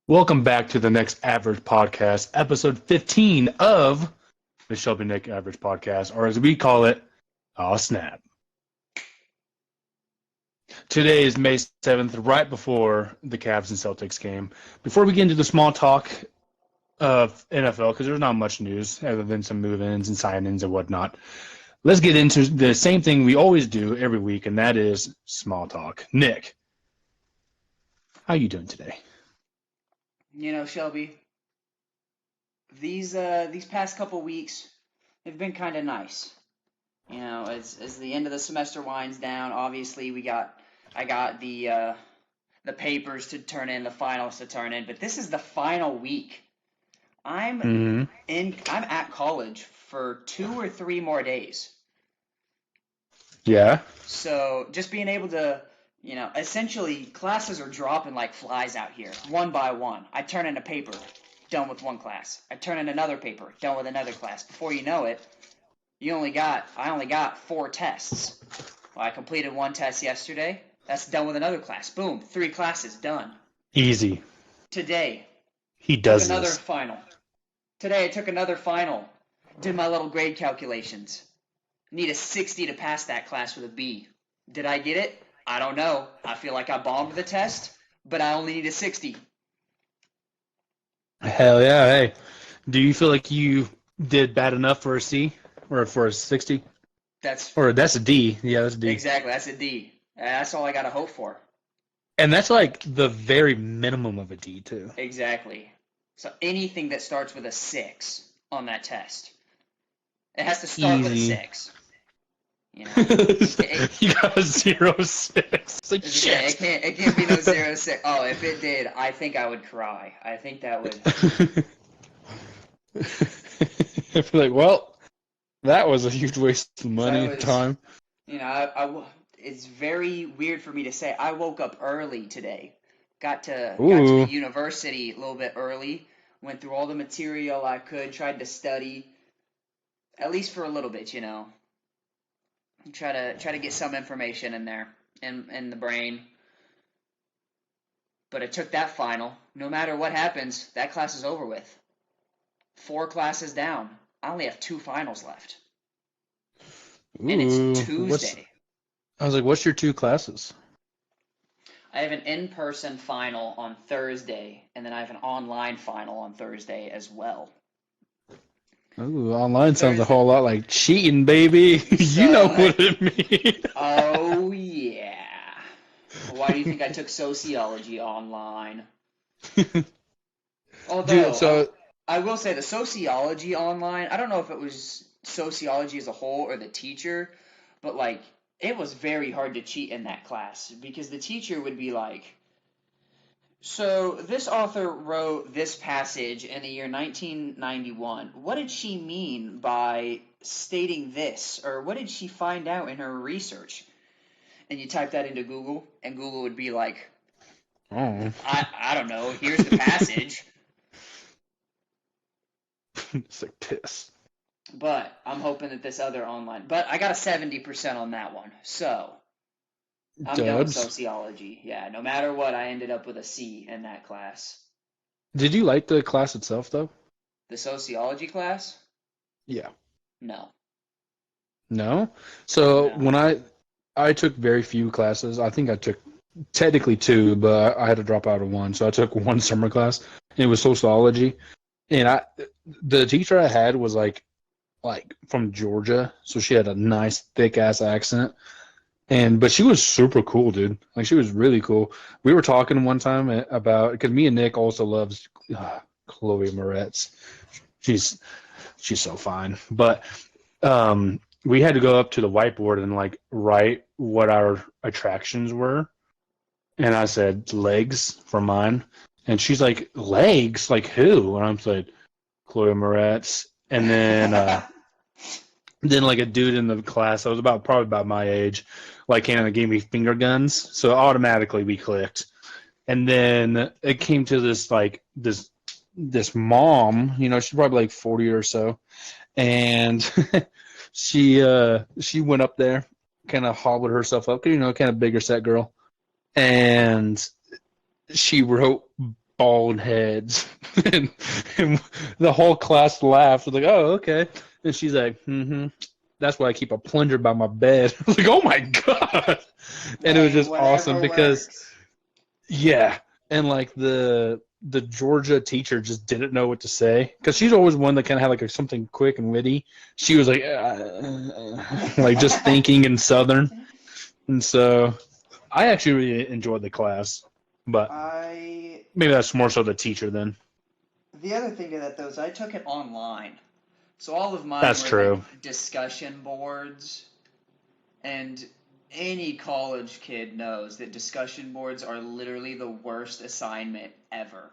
Welcome back to the Next Average Podcast, episode 15 of the Shelby Nick Average Podcast, or as we call it, Aw Snap. Today is May 7th, right before the Cavs and Celtics game. Before we get into the small talk of NFL, because there's not much news other than some move-ins and sign-ins and whatnot, let's get into the same thing we always do every week, and that is small talk. Nick, how you doing today? Shelby, these past couple weeks have been kind of nice. As the end of the semester winds down, obviously I got the papers to turn in, the finals to turn in, but this is the final week. I'm Mm-hmm. I'm at college for 2 or 3 more days. Yeah. So just being able to, essentially classes are dropping like flies out here, one by one. I turn in a paper, done with one class. I turn in another paper, done with another class. Before you know it, I only got 4 tests. Well, I completed one test yesterday. That's done with another class. Boom, 3 classes done. Easy. Today, He took does another this. final. Today I took another final. Did my little grade calculations. Need a 60 to pass that class with a B. Did I get it? I don't know. I feel like I bombed the test, but I only need a 60. Hell yeah. Hey, do you feel like you did bad enough for a C or for a 60? That's Or that's a D. Yeah, that's a D. exactly, that's a D. That's all I got to hope for. And that's like the very minimum of a D, too. Exactly. So anything that starts with a 6 on that test, it has to start with a Easy. 6. You know, You got a 0.6. It's like, it shit. can't be no 0.6. Oh, if it did, I think I would cry. I think that would. I feel like, well, that was a huge waste of money, That was, time. it's very weird for me to say. I woke up early today. Got to the Ooh. university a little bit early. Went through all the material I could. Tried to study at least for a little bit. Try to get some information in there in the brain. But it took that final. No matter what happens, that class is over with. 4 classes down. I only have 2 finals left, and it's Ooh. Tuesday. I was like, what's your 2 classes? I have an in-person final on Thursday, and then I have an online final on Thursday as well. Ooh, online sounds a Thursday. whole lot like cheating, baby. You know So, what it means. oh yeah. Why do you think I took sociology online? Dude, Although, so I will say the sociology online, I don't know if it was sociology as a whole or the teacher, but like, it was very hard to cheat in that class because the teacher would be like, so this author wrote this passage in the year 1991. What did she mean by stating this? Or what did she find out in her research? And you type that into Google, and Google would be like, oh, I don't know, here's the passage. it's like piss. But I'm hoping that this other online. But I got a 70% on that one. So I'm done with Dubs. sociology. Yeah, no matter what, I ended up with a C in that class. Did you like the class itself though? The sociology class? Yeah. No. No. So No. when I took very few classes. I think I took technically 2, but I had to drop out of one. So I took one summer class. And it was sociology, and the teacher I had was like from Georgia, so she had a nice thick ass accent. But she was super cool, dude. Like she was really cool. We were talking one time about because me and Nick also loves Chloe Moretz. She's she's so fine. But we had to go up to the whiteboard and like write what our attractions were. And I said legs for mine. And she's like, legs? Like who? And I'm like, Chloe Moretz. And then like a dude in the class that was probably about my age, like kind of gave me finger guns. So automatically we clicked. And then it came to this like this mom, she's probably like 40 or so, and she went up there, kind of hobbled herself up, kind of bigger set girl, and she wrote bald heads. and, and the whole class laughed. Like, oh, okay. And she's like, mm-hmm. That's why I keep a plunger by my bed. I was like, oh my God. And it was Hey, just awesome whatever because, works. yeah. And like the Georgia teacher just didn't know what to say because she's always one that kind of had like something quick and witty. She was like, like just thinking in Southern. And so I actually really enjoyed the class, but I maybe that's more so the teacher then. The other thing to that though is I took it online. So all of mine That's were like true. discussion boards, and any college kid knows that discussion boards are literally the worst assignment ever.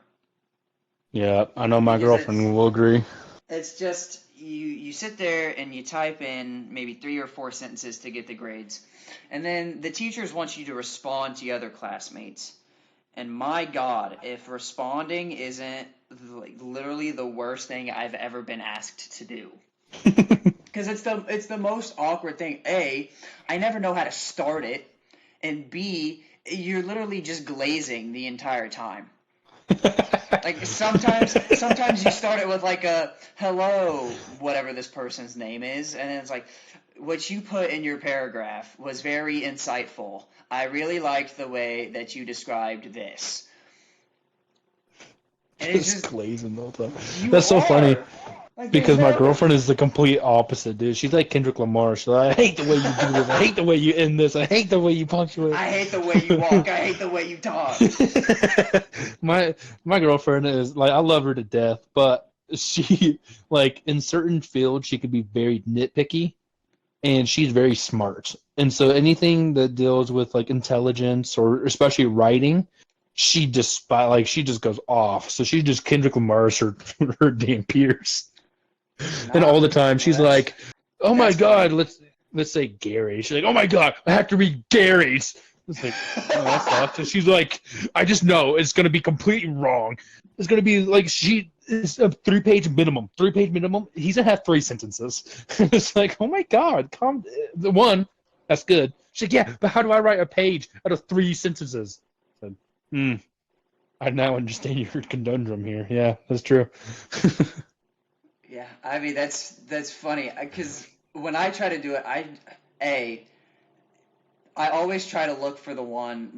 Yeah, I know my Because girlfriend will agree. it's just you sit there and you type in maybe 3 or 4 sentences to get the grades. And then the teachers want you to respond to other classmates. And my God, if responding isn't like literally the worst thing I've ever been asked to do. Because it's the most awkward thing. A, I never know how to start it, and B, you're literally just glazing the entire time. Like sometimes you start it with like a hello, whatever this person's name is, and then it's like what you put in your paragraph was very insightful. I really liked the way that you described this. And it's Just just glazing the whole time. you That's so funny are. Like there's because my no girlfriend is the complete opposite, dude. She's like Kendrick Lamar. She's like, I hate the way you do this. I hate the way you end this. I hate the way you punctuate. I hate the way you walk. I hate the way you talk. my my girlfriend is like I love her to death, but she like in certain fields she could be very nitpicky and she's very smart. And so anything that deals with like intelligence or especially writing, she just goes off. So she just Kendrick Lamar's her damn peers. And all Not the time well. she's like, "Oh my That's God, funny. let's say Gary." She's like, "Oh my God, I have to read Gary's." It's like, oh, that sucks. And she's like, "I just know it's gonna be completely wrong. It's gonna be like she is a 3 page minimum. 3 page minimum. He's gonna have 3 sentences." It's like, oh my God, calm. The one, that's good. She's like, "Yeah, but how do I write a page out of 3 sentences?" I said, I now understand your conundrum here. Yeah, that's true. Yeah, I mean that's funny because when I try to do it, a I always try to look for the one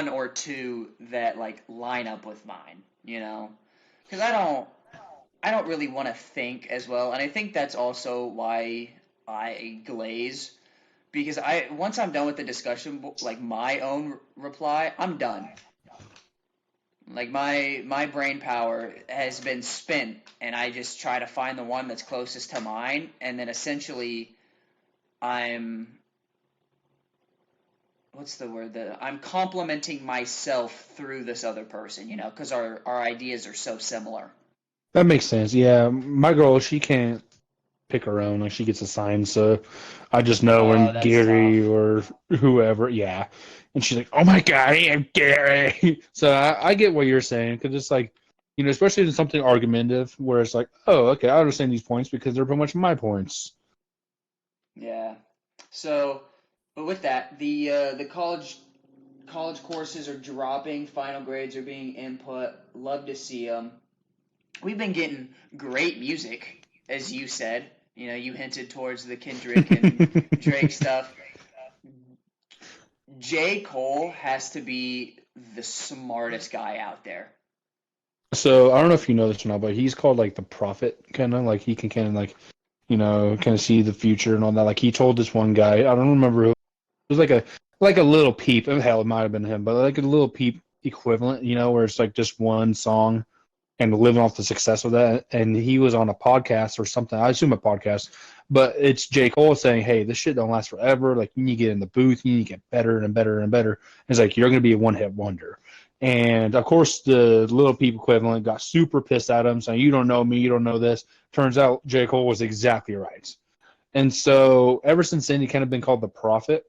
or two that like line up with mine, because I don't really want to think as well, and I think that's also why I glaze because I once I'm done with the discussion, like my own reply, I'm done. Like my brain power has been spent, and I just try to find the one that's closest to mine, and then essentially I'm what's the word that I'm complimenting myself through this other person, because our ideas are so similar. That makes sense. Yeah, my girl, she can't pick her own. Like she gets assigned, so I just know Oh, when that's Gary tough. or whoever, yeah. And she's like, "Oh my God, I am Gary." So I get what you're saying because it's like, especially in something argumentative where it's like, "Oh, okay, I understand these points because they're pretty much my points." Yeah. So, but with that, the college courses are dropping, final grades are being input. Love to see them. We've been getting great music, as you said. You hinted towards the Kendrick and Drake stuff. J. Cole has to be the smartest guy out there. So I don't know if you know this or not, but he's called like the prophet, kind of like he can kind of like kind of see the future and all that. Like he told this one guy, I don't remember who. It was like a little peep. Hell, it might have been him, but like a little peep equivalent, where it's like just one song and living off the success of that. And he was on a podcast or something. I assume a podcast, but it's J. Cole saying, "Hey, this shit don't last forever. Like you need to get in the booth. You need to get better and better and better." It's like you're gonna be a one-hit wonder. And of course, the little peep equivalent got super pissed at him, saying, "You don't know me. You don't know this." Turns out J. Cole was exactly right. And so ever since then, he kind of been called the prophet.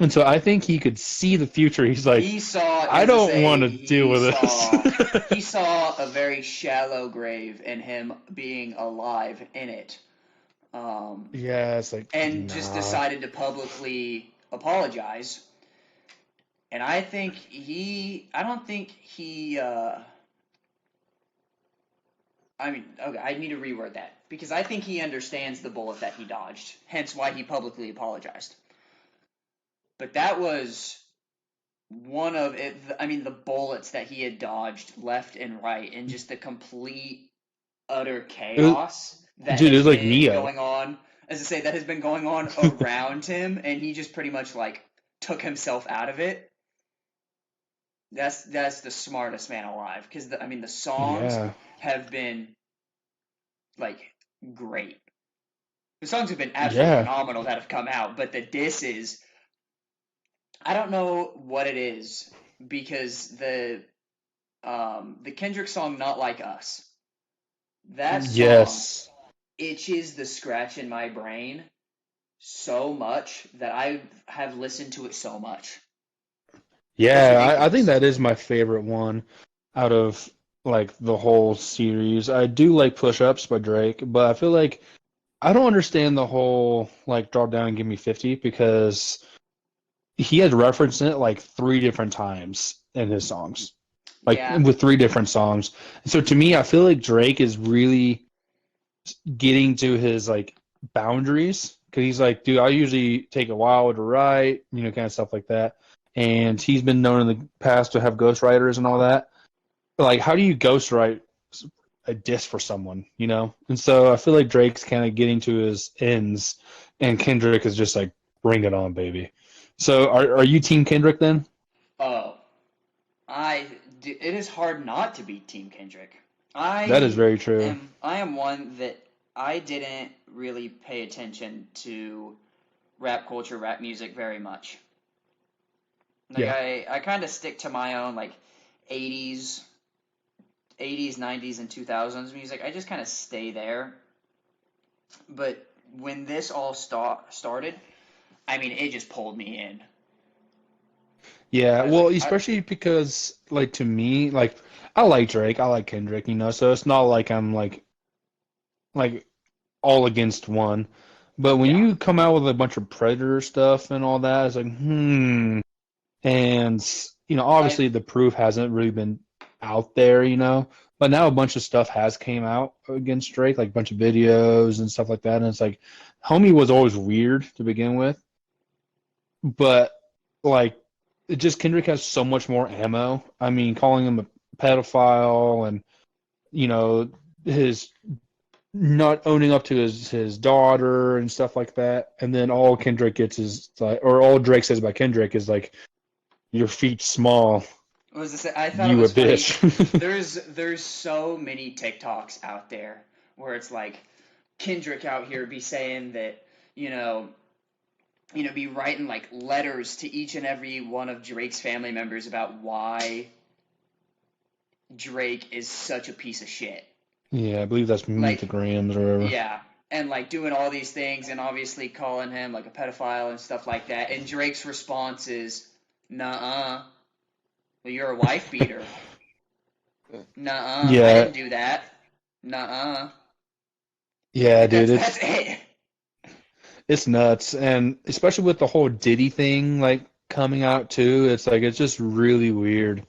And so I think he could see the future. He's like, He saw, I as I don't want say, to deal with this. he saw a very shallow grave in him being alive in it, Yeah, it's like, and just nah. decided to publicly apologize. And I don't think he, I mean, okay, I need to reword that because I think he understands the bullet that he dodged, hence why he publicly apologized. But that was one of it. I mean, the bullets that he had dodged left and right, and just the complete, utter It was, chaos that dude, it has was like been Neo. going on, as I say, that has been going on around him, and he just pretty much like took himself out of it. That's the smartest man alive because I mean the songs Yeah, have been like great. The songs have been absolutely yeah, phenomenal that have come out, but the disses, I don't know what it is because the Kendrick song "Not Like Us," that song yes. itches the scratch in my brain so much that I have listened to it so much. It's Yeah, I think ridiculous. that is my favorite one out of like the whole series. I do like Push Ups by Drake, but I feel like I don't understand the whole like drop down and give me 50 because he had referenced it like three different times in his songs, like Yeah, with three different songs. So to me, I feel like Drake is really getting to his like boundaries because he's like, dude, I usually take a while to write, kind of stuff like that. And he's been known in the past to have ghostwriters and all that. But like, how do you ghostwrite a diss for someone, And so I feel like Drake's kind of getting to his ends, and Kendrick is just like, bring it on, baby. So are you Team Kendrick then? oh, it is hard not to be Team Kendrick. That is very true. I am one that I didn't really pay attention to rap culture, rap music very much. Like Yeah. I kind of stick to my own like 80s, 80s, 90s and 2000s music. I just kind of stay there. But when this all started, I mean, it just pulled me in. Yeah, I was well, like, especially because like to me, like I like Drake, I like Kendrick, so it's not like I'm like all against one. But when yeah, you come out with a bunch of Predator stuff and all that, it's like, And, I obviously the proof hasn't really been out there. But now a bunch of stuff has came out against Drake, like a bunch of videos and stuff like that. And it's like, homie was always weird to begin with, but like, it just Kendrick has so much more ammo. I mean, calling him a pedophile and, you know, his not owning up to his daughter and stuff like that. And then all Kendrick gets is like, or all Drake says about Kendrick is like, your feet small, was this, I thought it you a was funny. bitch. There's so many TikToks out there where it's like Kendrick out here be saying that you know be writing like letters to each and every one of Drake's family members about why Drake is such a piece of shit. Yeah, I believe that's Meet Like, the Grams or whatever. yeah, and like doing all these things and obviously calling him like a pedophile and stuff like that. And Drake's response is, "Nuh-uh, well, you're a wife beater. Nuh-uh, I Yeah, didn't do that. Nuh-uh." yeah, Like dude, that's it. it's nuts, and especially with the whole Diddy thing like coming out too, it's like it's just really weird.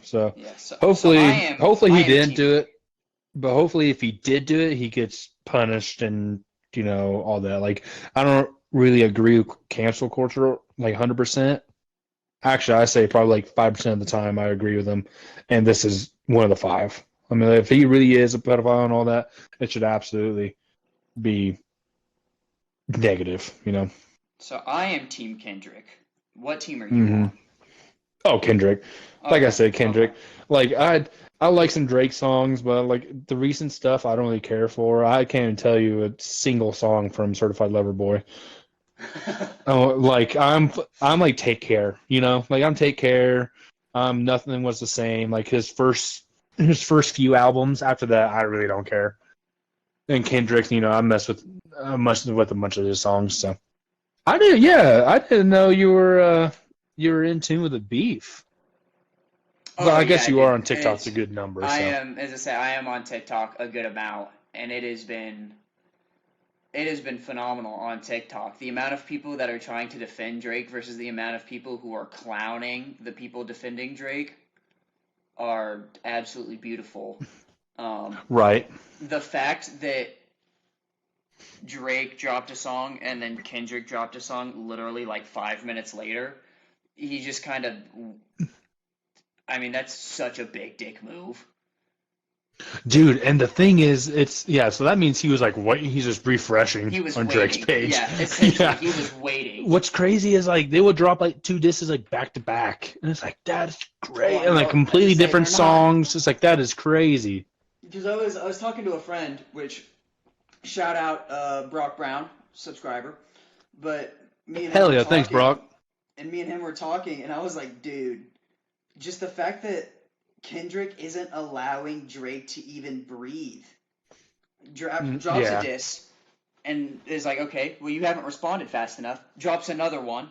So Yeah, so hopefully I he am didn't team. do it, but hopefully if he did do it, he gets punished and all that. Like I don't really agree with cancel culture like 100%. Actually, I say probably like 5% of the time I agree with him, and this is one of the five. I mean, if he really is a pedophile and all that, it should absolutely be negative. So I am team Kendrick. What team are you hmm on? Oh, Kendrick. Like I Okay, said, okay. Kendrick. Like I like some Drake songs, but like the recent stuff, I don't really care for. I can't even tell you a single song from Certified Lover Boy. Oh, like I'm like Take Care. Like I'm Take Care. Nothing was the same. Like his first few albums. After that, I really don't care. And Kendrick, I mess with a bunch of his songs. So yeah, I didn't know you were in tune with the beef. But Oh I yeah, guess you are dude. on TikTok a good number. I So am, as I say, I am on TikTok a good amount, and it has been it has been phenomenal on TikTok. The amount of people that are trying to defend Drake versus the amount of people who are clowning the people defending Drake are absolutely beautiful. Right. The fact that Drake dropped a song and then Kendrick dropped a song literally like 5 minutes later, he just kind of, I mean, that's such a big dick move. Dude, and the thing is, so that means he was like, what? He's just refreshing He was on waiting. Drake's page. Yeah, essentially, Yeah. he was waiting. What's crazy is like they would drop like 2 disses like back to back, and it's like that's great, Oh, I and like know. completely I just say different they're not. songs. It's like that is crazy. Because I was talking to a friend, which shout out Brock Brown, subscriber, but me and him Hell were yeah, thanks, talking, Brock. and I was like, dude, just the fact that Kendrick isn't allowing Drake to even breathe. Drops Yeah. a diss and is like, okay, well, you haven't responded fast enough. Drops another one.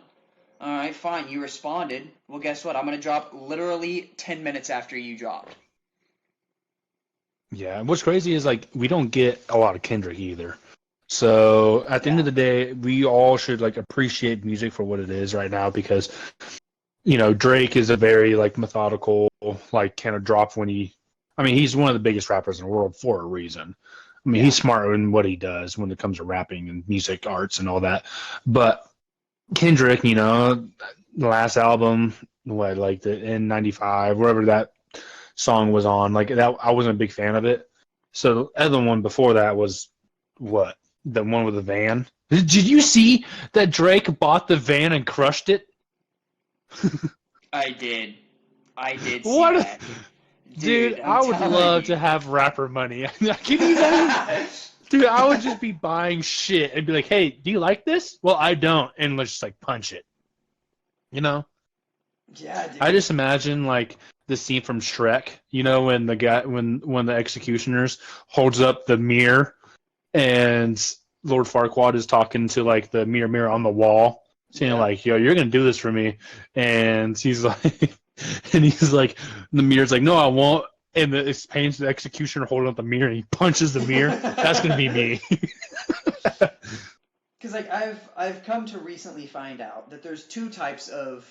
All right, fine, you responded. Well, guess what? I'm going to drop literally 10 minutes after you dropped. Yeah, what's crazy is like we don't get a lot of Kendrick either. So at the end of the day, we all should like appreciate music for what it is right now because Drake is a very like methodical, like kind of drop when he's one of the biggest rappers in the world for a reason. I mean, he's smart in what he does when it comes to rapping and music arts and all that. But Kendrick, the last album, like the N95, wherever that song was on, like that, I wasn't a big fan of it. So the other one before that was what? The one with the van. Did you see that Drake bought the van and crushed it? I did see What? that. Dude, I would love to have rapper money. Can you imagine? Dude, I would just be buying shit and be like, hey, do you like this? Well, I don't. And let's just like punch it. Yeah, dude. I just imagine like the scene from Shrek, when the guy when the executioners holds up the mirror and Lord Farquaad is talking to like the mirror on the wall, saying like, yo, you're gonna do this for me. And he's like the mirror's like, no, I won't. And it paints the executioner holding up the mirror and he punches the mirror. That's gonna be me. Because like I've come to recently find out that there's 2 types of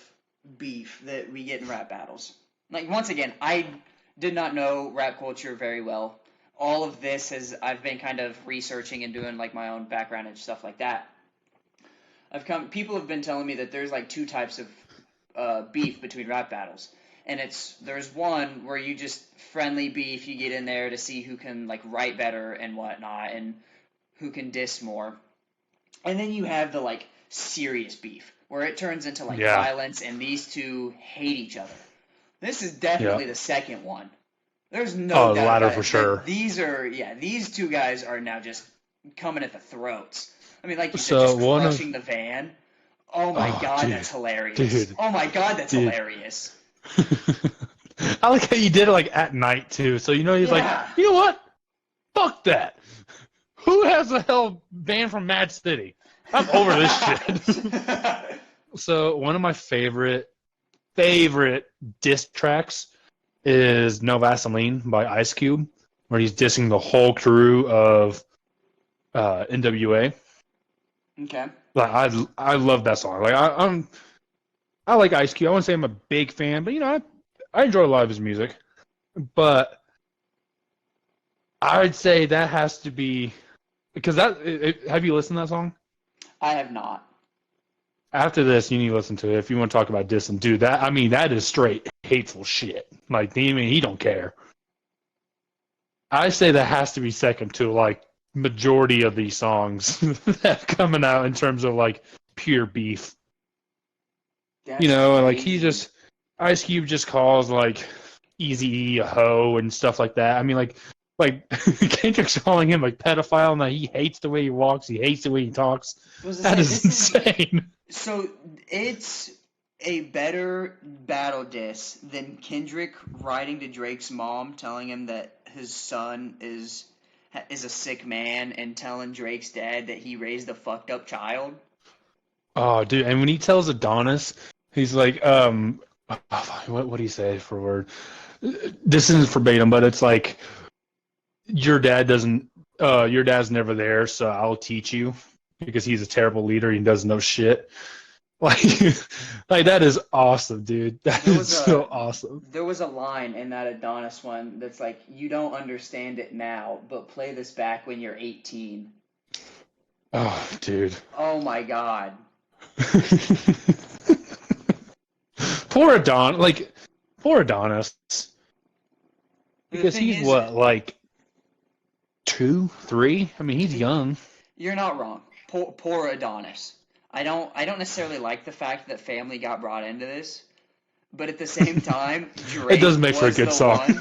beef that we get in rap battles. Like once again, I did not know rap culture very well. All of this I've been kind of researching and doing like my own background and stuff like that. People have been telling me that there's like 2 types of beef between rap battles. And there's one where you just friendly beef, you get in there to see who can like write better and whatnot and who can diss more. And then you have the like serious beef where it turns into like violence and these 2 hate each other. This is definitely the second one. There's no doubt the latter about for it. sure. These 2 guys are now just coming at the throats. I mean, like you said, just crushing the van. Oh my god, dude, that's hilarious. Dude. Oh my god, that's hilarious. I like how you did it like at night too. So he's like, you know what? Fuck that. Who has a hell van from Mad City? I'm over this shit. So one of my favorite diss tracks is No Vaseline by Ice Cube, where he's dissing the whole crew of NWA. Okay. Like I love that song. Like I like Ice Cube. I wouldn't say I'm a big fan, but I enjoy a lot of his music. But I'd say that has to be because have you listened to that song? I have not. After this, you need to listen to it if you want to talk about dissing. Dude, that is straight hateful shit. Like, he don't care. I say that has to be second to like majority of these songs that are coming out in terms of like pure beef. That's and like crazy. Ice Cube just calls like Eazy-E a hoe and stuff like that. I mean, like Kendrick's calling him like pedophile and that he hates the way he walks, he hates the way he talks. That is insane. So it's a better battle diss than Kendrick writing to Drake's mom telling him that his son is a sick man and telling Drake's dad that he raised a fucked up child. Oh, dude! And when he tells Adonis, he's like, what do you say for a word? This isn't verbatim, but it's like, your dad doesn't your dad's never there, so I'll teach you because he's a terrible leader. He doesn't know shit. Like, like that is awesome, dude. That There is was a so awesome. there was a line in that Adonis one that's like, "You don't understand it now, but play this back when you're 18." Oh, dude. Oh my God. Poor Adon, like, poor Adonis, The because thing he's is, what, like 2, 3? I mean, he's young. you're not wrong. Poor Adonis. I don't necessarily like the fact that family got brought into this, but at the same time, It does Drake make for a was good the song. one.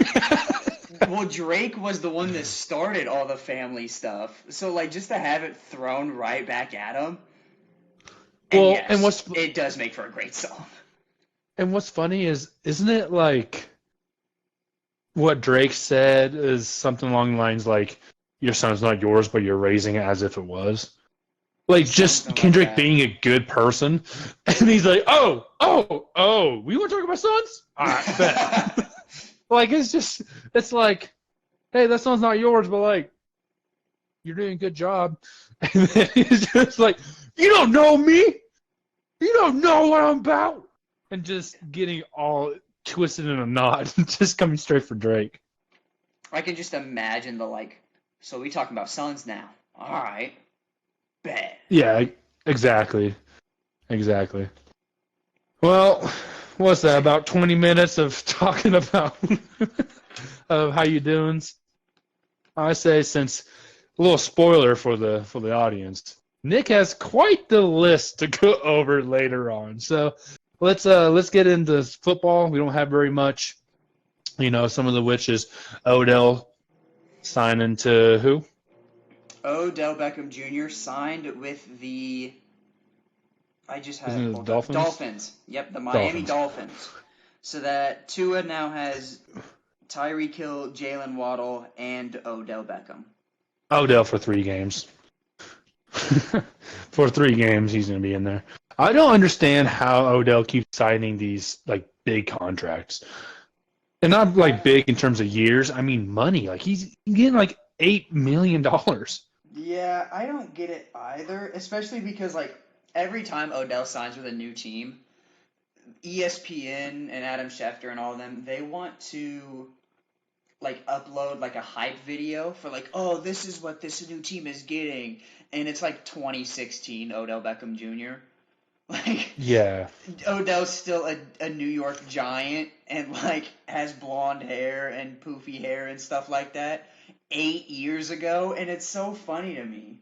Well, Drake was the one that started all the family stuff. So like just to have it thrown right back at him. And Well, yes, it does make for a great song. and what's funny is, isn't it like what Drake said is something along the lines like, "Your son's not yours, but you're raising it as if it was." Like just Something like Kendrick that. being a good person, and he's like, "Oh, we want to talk about sons? All right, bet." Like it's like, "Hey, that son's not yours, but like, you're doing a good job." And then he's just like, "You don't know me. You don't know what I'm about," and just getting all twisted in a knot, just coming straight for Drake. I can just imagine the like, so we talking about sons now. All right. Bet. Yeah, exactly, exactly. Well, what's that? About 20 minutes of talking about of how you doing? I say, since a little spoiler for the audience, Nick has quite the list to go over later on. So let's get into football. We don't have very much. Some of the which is Odell signing to who? Odell Beckham Jr. signed with the. I just had Isn't it it the pulled up. Dolphins? Dolphins. Yep, the Miami Dolphins. Dolphins. So that Tua now has Tyreek Hill, Jalen Waddle, and Odell Beckham. Odell for 3 games. For 3 games, he's going to be in there. I don't understand how Odell keeps signing these like big contracts, and not like big in terms of years. I mean money. Like he's getting like $8 million. Yeah, I don't get it either, especially because like every time Odell signs with a new team, ESPN and Adam Schefter and all of them, they want to like upload like a hype video for like, oh, this is what this new team is getting, and it's like 2016 Odell Beckham Jr. Like Yeah, Odell's still a New York Giant and like has blonde hair and poofy hair and stuff like that 8 years ago, and it's so funny to me.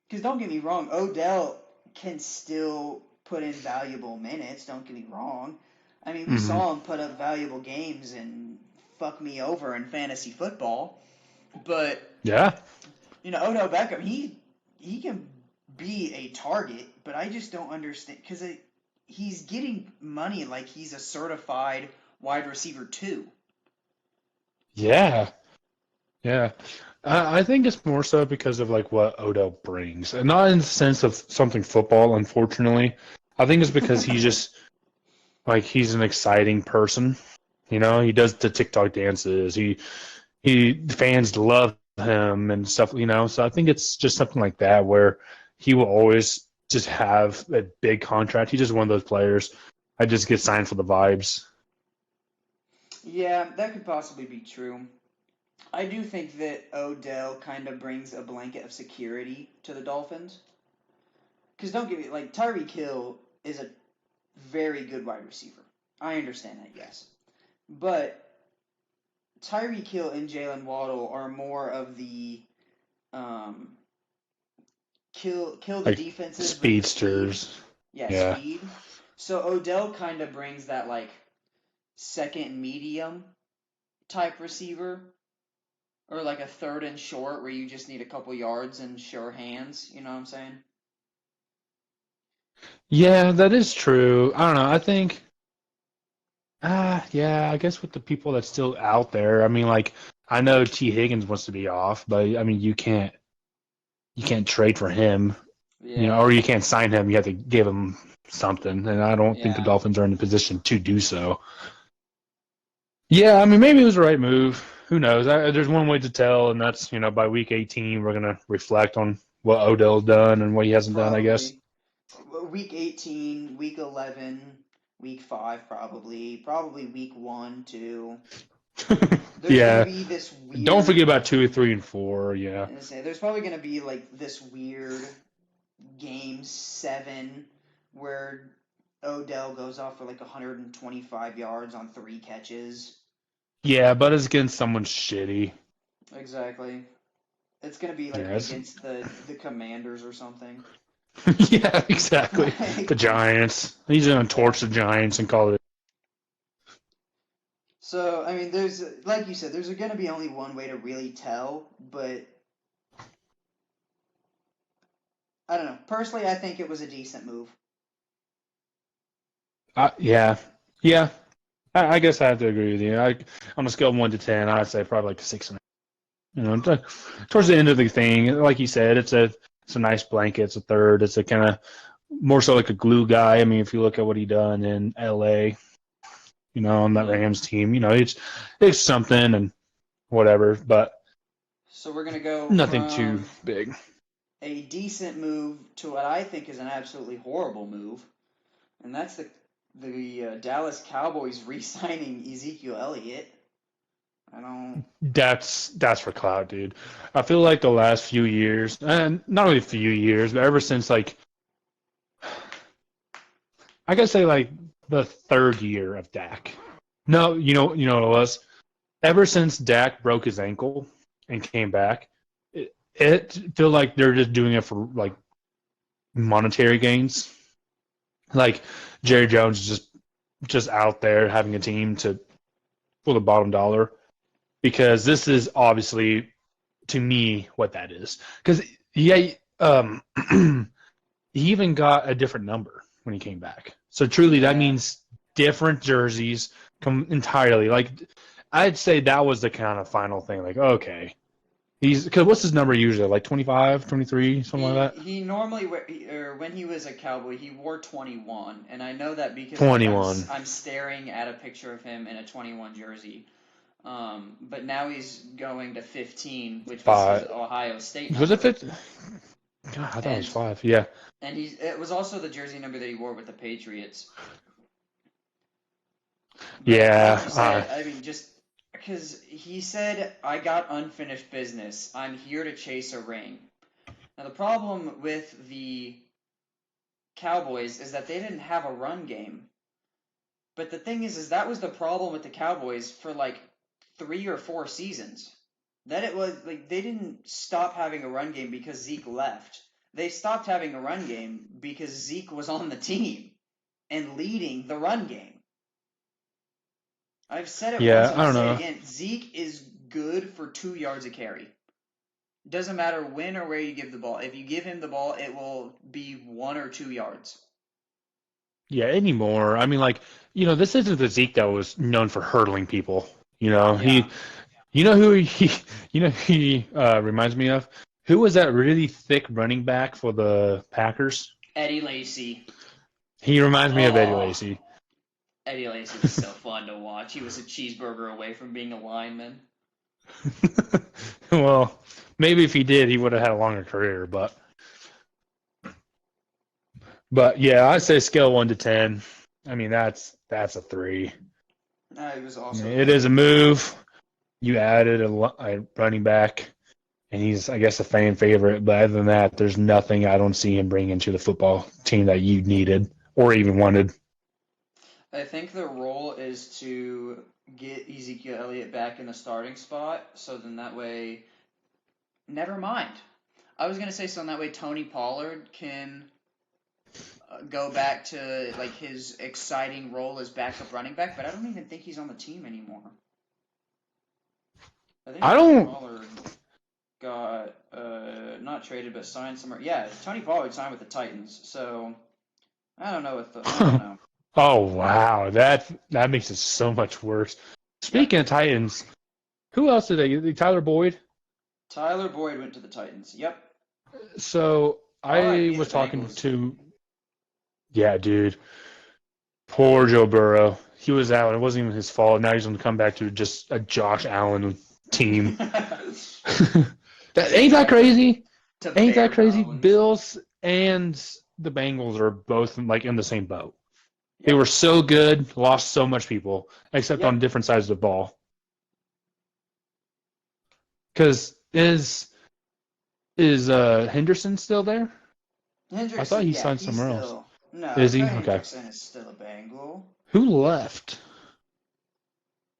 Because don't get me wrong, Odell can still put in valuable minutes. Don't get me wrong. I mean, we hmm saw him put up valuable games and fuck me over in fantasy football. But yeah, Odell Beckham, he can be a target, but I just don't understand because he's getting money like he's a certified wide receiver too. yeah, yeah. I think it's more so because of like what Odell brings, and not in the sense of something football. Unfortunately, I think it's because he's just like he's an exciting person. He does the TikTok dances. He fans love him and stuff. So I think it's just something like that where he will always just have a big contract. He's just one of those players. I just get signed for the vibes. Yeah, that could possibly be true. I do think that Odell kind of brings a blanket of security to the Dolphins. Because don't get me like Tyreek Hill is a very good wide receiver. I understand that, yes, but Tyreek Hill and Jalen Waddle are more of the um, kill the Like defenses with the speed. speedsters. Yeah, Yeah. speed. So Odell kind of brings that like second medium type receiver, or like a third and short where you just need a couple yards and sure hands. You know what I'm saying? Yeah, that is true. I don't know. I think yeah, I guess with the people that's still out there, I mean like I know T. Higgins wants to be off, but I mean you can't trade for him, or Yeah, you can't sign him. You have to give him something, and I don't think the yeah. Dolphins are in the position to do so. Yeah, I mean maybe it was the right move. who knows? There's one way to tell, and that's by week 18 we're gonna reflect on what Odell's done and what he hasn't done. I guess. Probably week 18, week 11, week 5, probably week 1, 2. There's gonna Yeah. be this Don't weird. forget about 2, 3, and 4. Yeah. There's probably gonna be like this weird game 7 where Odell goes off for like 125 yards on 3 catches. Yeah, but it's against someone shitty. Exactly. It's gonna be like Yeah. against the Commanders or something. Yeah, exactly. The Like, Giants. He's gonna torch the Giants and call it. so I mean, there's like you said, there's gonna be only one way to really tell, but I don't know. Personally, I think it was a decent move. Yeah, yeah. I guess I have to agree with you. On a scale of 1 to 10, I'd say probably like a 6 and a. Towards the end of the thing, like you said, it's a nice blanket. It's a third. It's a kind of more so like a glue guy. I mean, if you look at what he done in L.A., on that Rams team, it's something and whatever, but So we're gonna go nothing too from big. a decent move to what I think is an absolutely horrible move, and that's the Dallas Cowboys re-signing Ezekiel Elliott. I don't. That's for clout, dude. I feel like the last few years, and not only a few years, but ever since like I gotta say like the third year of Dak. No, what it was. Ever since Dak broke his ankle and came back, it feel like they're just doing it for like monetary gains. Like Jerry Jones is just out there having a team for the bottom dollar because this is obviously to me what that is. Because yeah, he even got a different number when he came back. So truly, that Yeah. means different jerseys come entirely. Like I'd say that was the kind of final thing. Like okay, because what's his number usually? Like 25, 23, something like that. He normally or when he was a Cowboy, he wore 21, and I know that because like 21. I'm staring at a picture of him in a 21 jersey. But now he's going to 15, which was his Five. Ohio State Was it number, 50? God, I thought it was and 5. Yeah. it was also the jersey number that he wore with the Patriots. But like Yeah. you said, I mean, just because he said, I got unfinished business. I'm here to chase a ring. Now, the problem with the Cowboys is that they didn't have a run game. But the thing is that was the problem with the Cowboys for like 3 or 4 seasons. That it was like they didn't stop having a run game because Zeke left. They stopped having a run game because Zeke was on the team and leading the run game. I've said it once Yeah. and I I'll don't say it know. again. Zeke is good for 2 yards a carry. Doesn't matter when or where you give the ball. If you give him the ball, it will be 1 or 2 yards. Yeah. Anymore. I mean, like, this isn't the Zeke that was known for hurdling people. Yeah. You know who he, reminds me of? Who was that really thick running back for the Packers? Eddie Lacy. He reminds me of Eddie Oh, Lacy. Eddie Lacy was so fun to watch. He was a cheeseburger away from being a lineman. Well, maybe if he did, he would have had a longer career. But yeah, I'd say scale 1 to 10. I mean, that's a 3. It was I mean, also a it is a 3. move. You added a running back, and he's, I guess, a fan favorite. But other than that, there's nothing I don't see him bringing to the football team that you needed or even wanted. I think the role is to get Ezekiel Elliott back in the starting spot, so then that way. Never mind. I was gonna say so that way Tony Pollard can go back to like his exciting role as backup running back, but I don't even think he's on the team anymore. I think I Tony don't. Pollard got not traded but signed somewhere. Yeah, Tony Pollard signed with the Titans. So I don't know I don't know. Oh wow, that makes it so much worse. Yep. Speaking of Titans, who else did they get? Tyler Boyd. Tyler Boyd went to the Titans. Yep. So I R.I.P. the was talking Bengals. to, yeah, dude, poor Joe Burrow. He was out. It wasn't even his fault. Now he's going to come back to just a Josh Allen team. Just Ain't that trying crazy? to Ain't bare that crazy? bones. Bills and the Bengals are both like in the same boat. They were Yep. so good, lost so much people, except on Yep. different sides of the ball. Because is Henderson still there? I thought Hendrickson, he yeah, signed he's somewhere else. still. No, Is he? Trey Okay. Hendrickson is still a Bengal. Who left?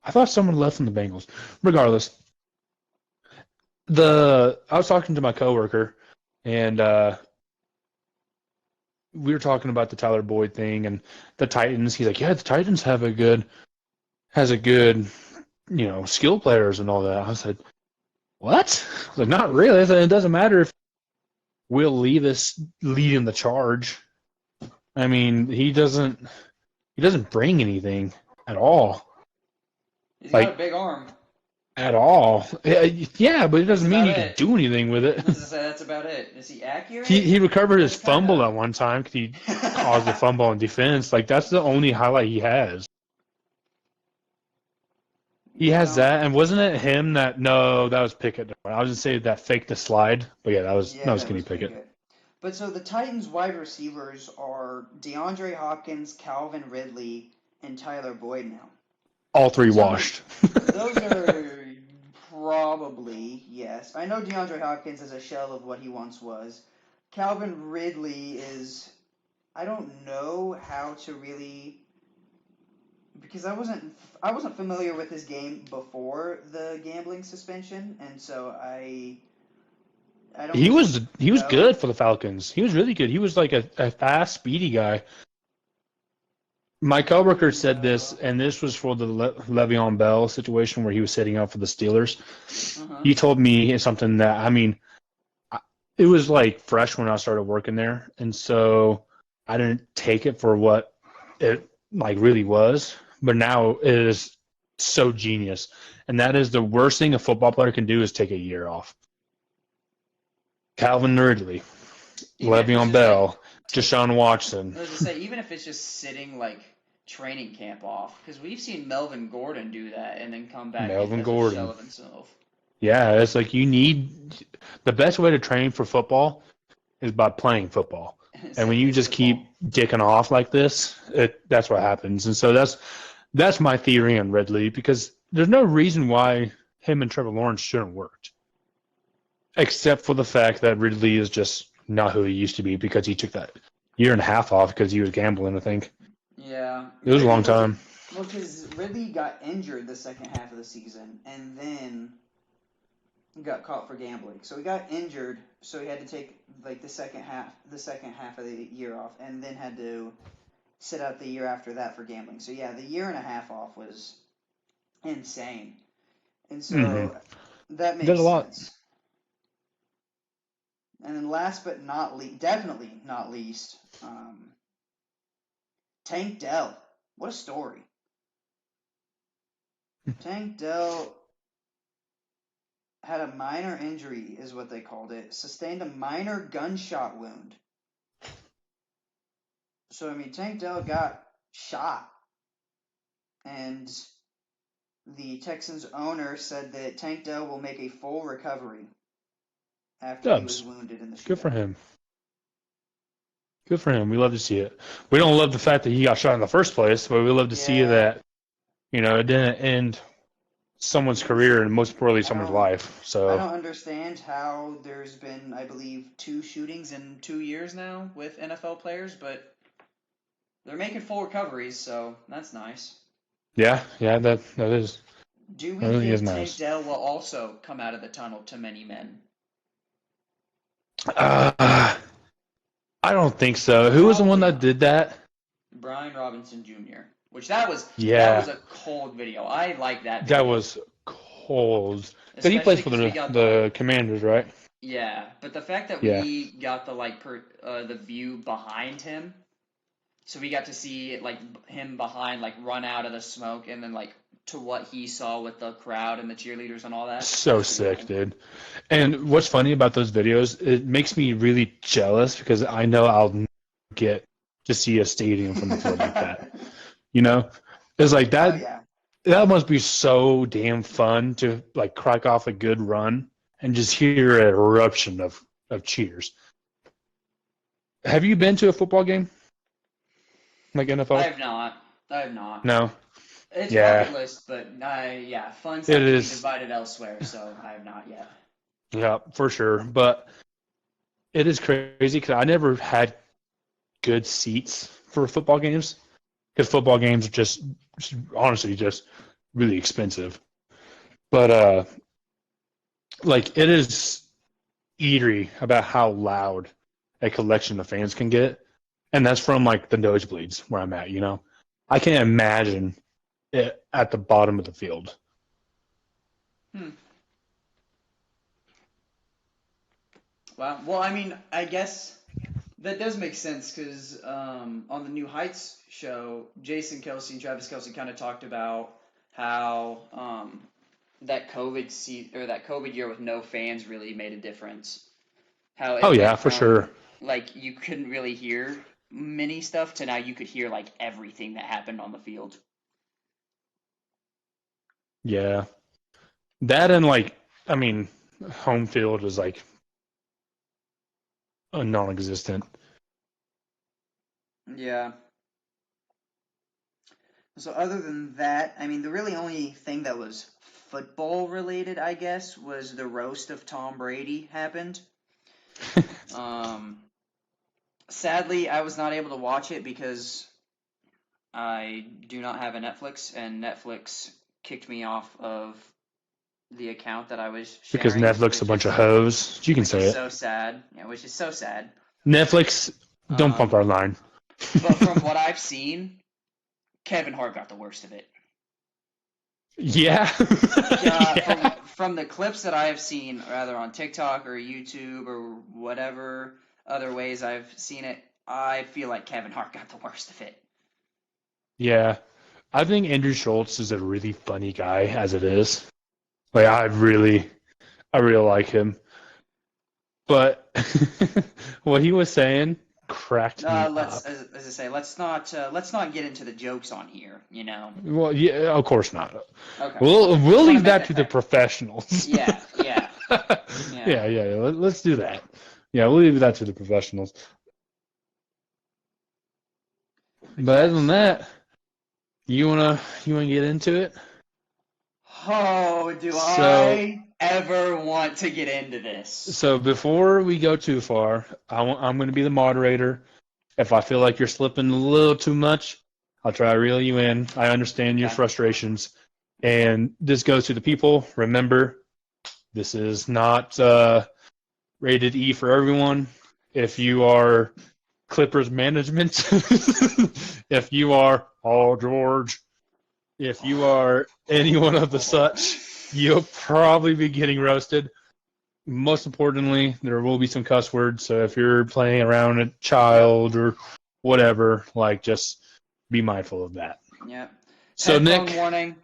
I thought someone left from the Bengals. Regardless, I was talking to my coworker, and we were talking about the Tyler Boyd thing and the Titans. He's like, "Yeah, the Titans has a good, skill players and all that." I said, "What?" I was like, "Not really." I said, "It doesn't matter if Will Levis leading the charge. I mean, he doesn't bring anything at all, He's got a like big arm. at all. Yeah, but it That's doesn't mean about he can it. do anything with it." As I say, that's about it. Is he He accurate? he recovered his That's kind fumble of. at one time because he caused a fumble on defense. Like that's the only highlight he has. He You has don't. that, and wasn't it him that? No, that was Pickett. I was gonna say that faked the slide, but yeah, that was Yeah, that Kenny was Pickett. Pickett. But so the Titans' wide receivers are DeAndre Hopkins, Calvin Ridley, and Tyler Boyd now. All three So I mean, washed. those are probably yes. I know DeAndre Hopkins is a shell of what he once was. Calvin Ridley is. I don't know how to really because I wasn't familiar with his game before the gambling suspension, and so I don't He really was know. good for the Falcons. He was really good. He was like a fast, speedy guy. My I don't coworker really said this, know. and this was for the Le'Veon Bell situation where he was sitting out for the Steelers. Uh huh. He told me something that I mean, it was like fresh when I started working there, and so I didn't take it for what it like really was. But now it is so genius, and that is the worst thing a football player can do is take a year off. Calvin Ridley, Even if it's Le'Veon just like Bell, take. Deshaun Watson, I was just say even if it's just sitting like training camp off, because we've seen Melvin Gordon do that and then come back Melvin as a shell Gordon. of himself. Yeah, it's like you need the best way to train for football is by playing football. It's And like when you just basketball. keep dicking off like this, that's what happens. And so that's my theory on Ridley because there's no reason why him and Trevor Lawrence shouldn't work, except for the fact that Ridley is just not who he used to be because he took that year and a half off because he was gambling. I think Yeah, it was a Ridley long wasn't. time. Well, because Ridley got injured the second half of the season, and then got caught for gambling. So he got injured, so he had to take like the second half of the year off, and then had to sit out the year after that for gambling. So yeah, the year and a half off was insane, and Mm-hmm. so that Did makes a lot. sense. And then last but not least, definitely not least, Tank Dell. What a story! Tank Dell had a minor injury, is what they called it. Sustained a minor gunshot wound. So I mean, Tank Dell got shot, and the Texans owner said that Tank Dell will make a full recovery after he was Dubs. wounded in the Good for shootout. him. Good for him. We love to see it. We don't love the fact that he got shot in the first place, but we love to see Yeah, that it didn't end someone's career and most importantly I someone's don't, life. I So don't understand how there's been, I believe, 2 shootings in 2 years now with NFL players, but they're making full recoveries, so that's nice. yeah, that Do we really is think Tank nice. Dell will also come out of the tunnel to many men? Uh, I don't think so. Who was the one Probably that not. did that? Brian Robinson Jr., which that was Yeah, a cold video. I like that that video, was cold. Because he plays especially for because we the got the the Commanders, right? yeah, but the fact that Yeah, we got the view behind him, so we got to see like him behind like run out of the smoke and then like to what he saw with the crowd and the cheerleaders and all that. That so was pretty sick, cool. dude. And what's funny about those videos, it makes me really jealous because I know I'll never get to see a stadium from the field like that. You know, it's like Oh that. yeah, That must be so damn fun to like crack off a good run and just hear an eruption of cheers. Have you been to a football game like I NFL? have not. I have not. No. It's Yeah, bucket list, but yeah, funds it have to be is. divided elsewhere, so I have not yet. Yeah, for sure. But it is crazy because I never had good seats for football games because football games are just honestly just really expensive. But like it is eerie about how loud a collection of fans can get, and that's from like the nosebleeds where I'm at. I can't imagine it at the bottom of the field. Hmm. Wow. Well, I mean, I guess that does make sense because on the New Heights show, Jason Kelsey and Travis Kelsey kind of talked about how that COVID year with no fans really made a difference. How Oh it yeah, went for sure. from like you couldn't really hear many stuff to now you could hear like everything that happened on the field. Yeah, that and like I mean, home field is like a non-existent. Yeah. So other than that, I mean, the really only thing that was football related, I guess, was the roast of Tom Brady happened. Um, Sadly, I was not able to watch it because I do not have a Netflix, and Netflix kicked me off of the account that I was Because sharing, Netflix a bunch of hoes. You can which is say it. so sad. Yeah, which is so sad. Netflix, don't pump Um, our line. but from what I've seen, Kevin Hart got the worst of it. Yeah. From Yeah. the clips that I have seen, rather on TikTok or YouTube or whatever other ways I've seen it, I feel like Kevin Hart got the worst of it. Yeah. I think Andrew Schultz is a really funny guy as it is. Like I really like him. But what he was saying cracked me Let's, up. as I say, let's not get into the jokes on here. You know. Well, yeah, of course not. Okay. We'll Just want to leave make that that to the clear. professionals. Yeah, yeah, yeah. Yeah. Let's do that. Yeah, we'll leave that to the professionals. But But other yeah, than so. that, you wanna get into it? Oh, do So I ever want to get into this? so before we go too far, I'm going to be the moderator. If I feel like you're slipping a little too much, I'll try to reel you in. I understand your Okay. frustrations, and this goes to the people. Remember, this is not rated E for everyone. If you are Clippers management, if you are Paul George, if you are anyone of the such, you'll probably be getting roasted. Most importantly, there will be some cuss words. So if you're playing around a Yep. child or whatever, like just be mindful of that. Yep. So Headphone Nick, warning.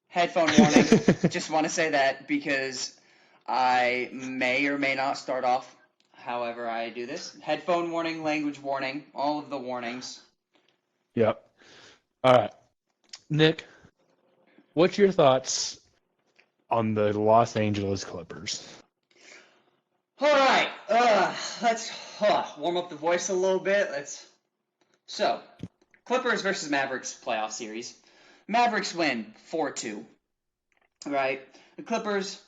Headphone warning. Just want to say that because I may or may not start off however I do this. Headphone warning, language warning, all of the warnings. yep. All right, Nick, what's your thoughts on the Los Angeles Clippers? All right. Let's warm up the voice a little bit. So, Clippers versus Mavericks playoff series. Mavericks win 4-2. Right? The Clippers,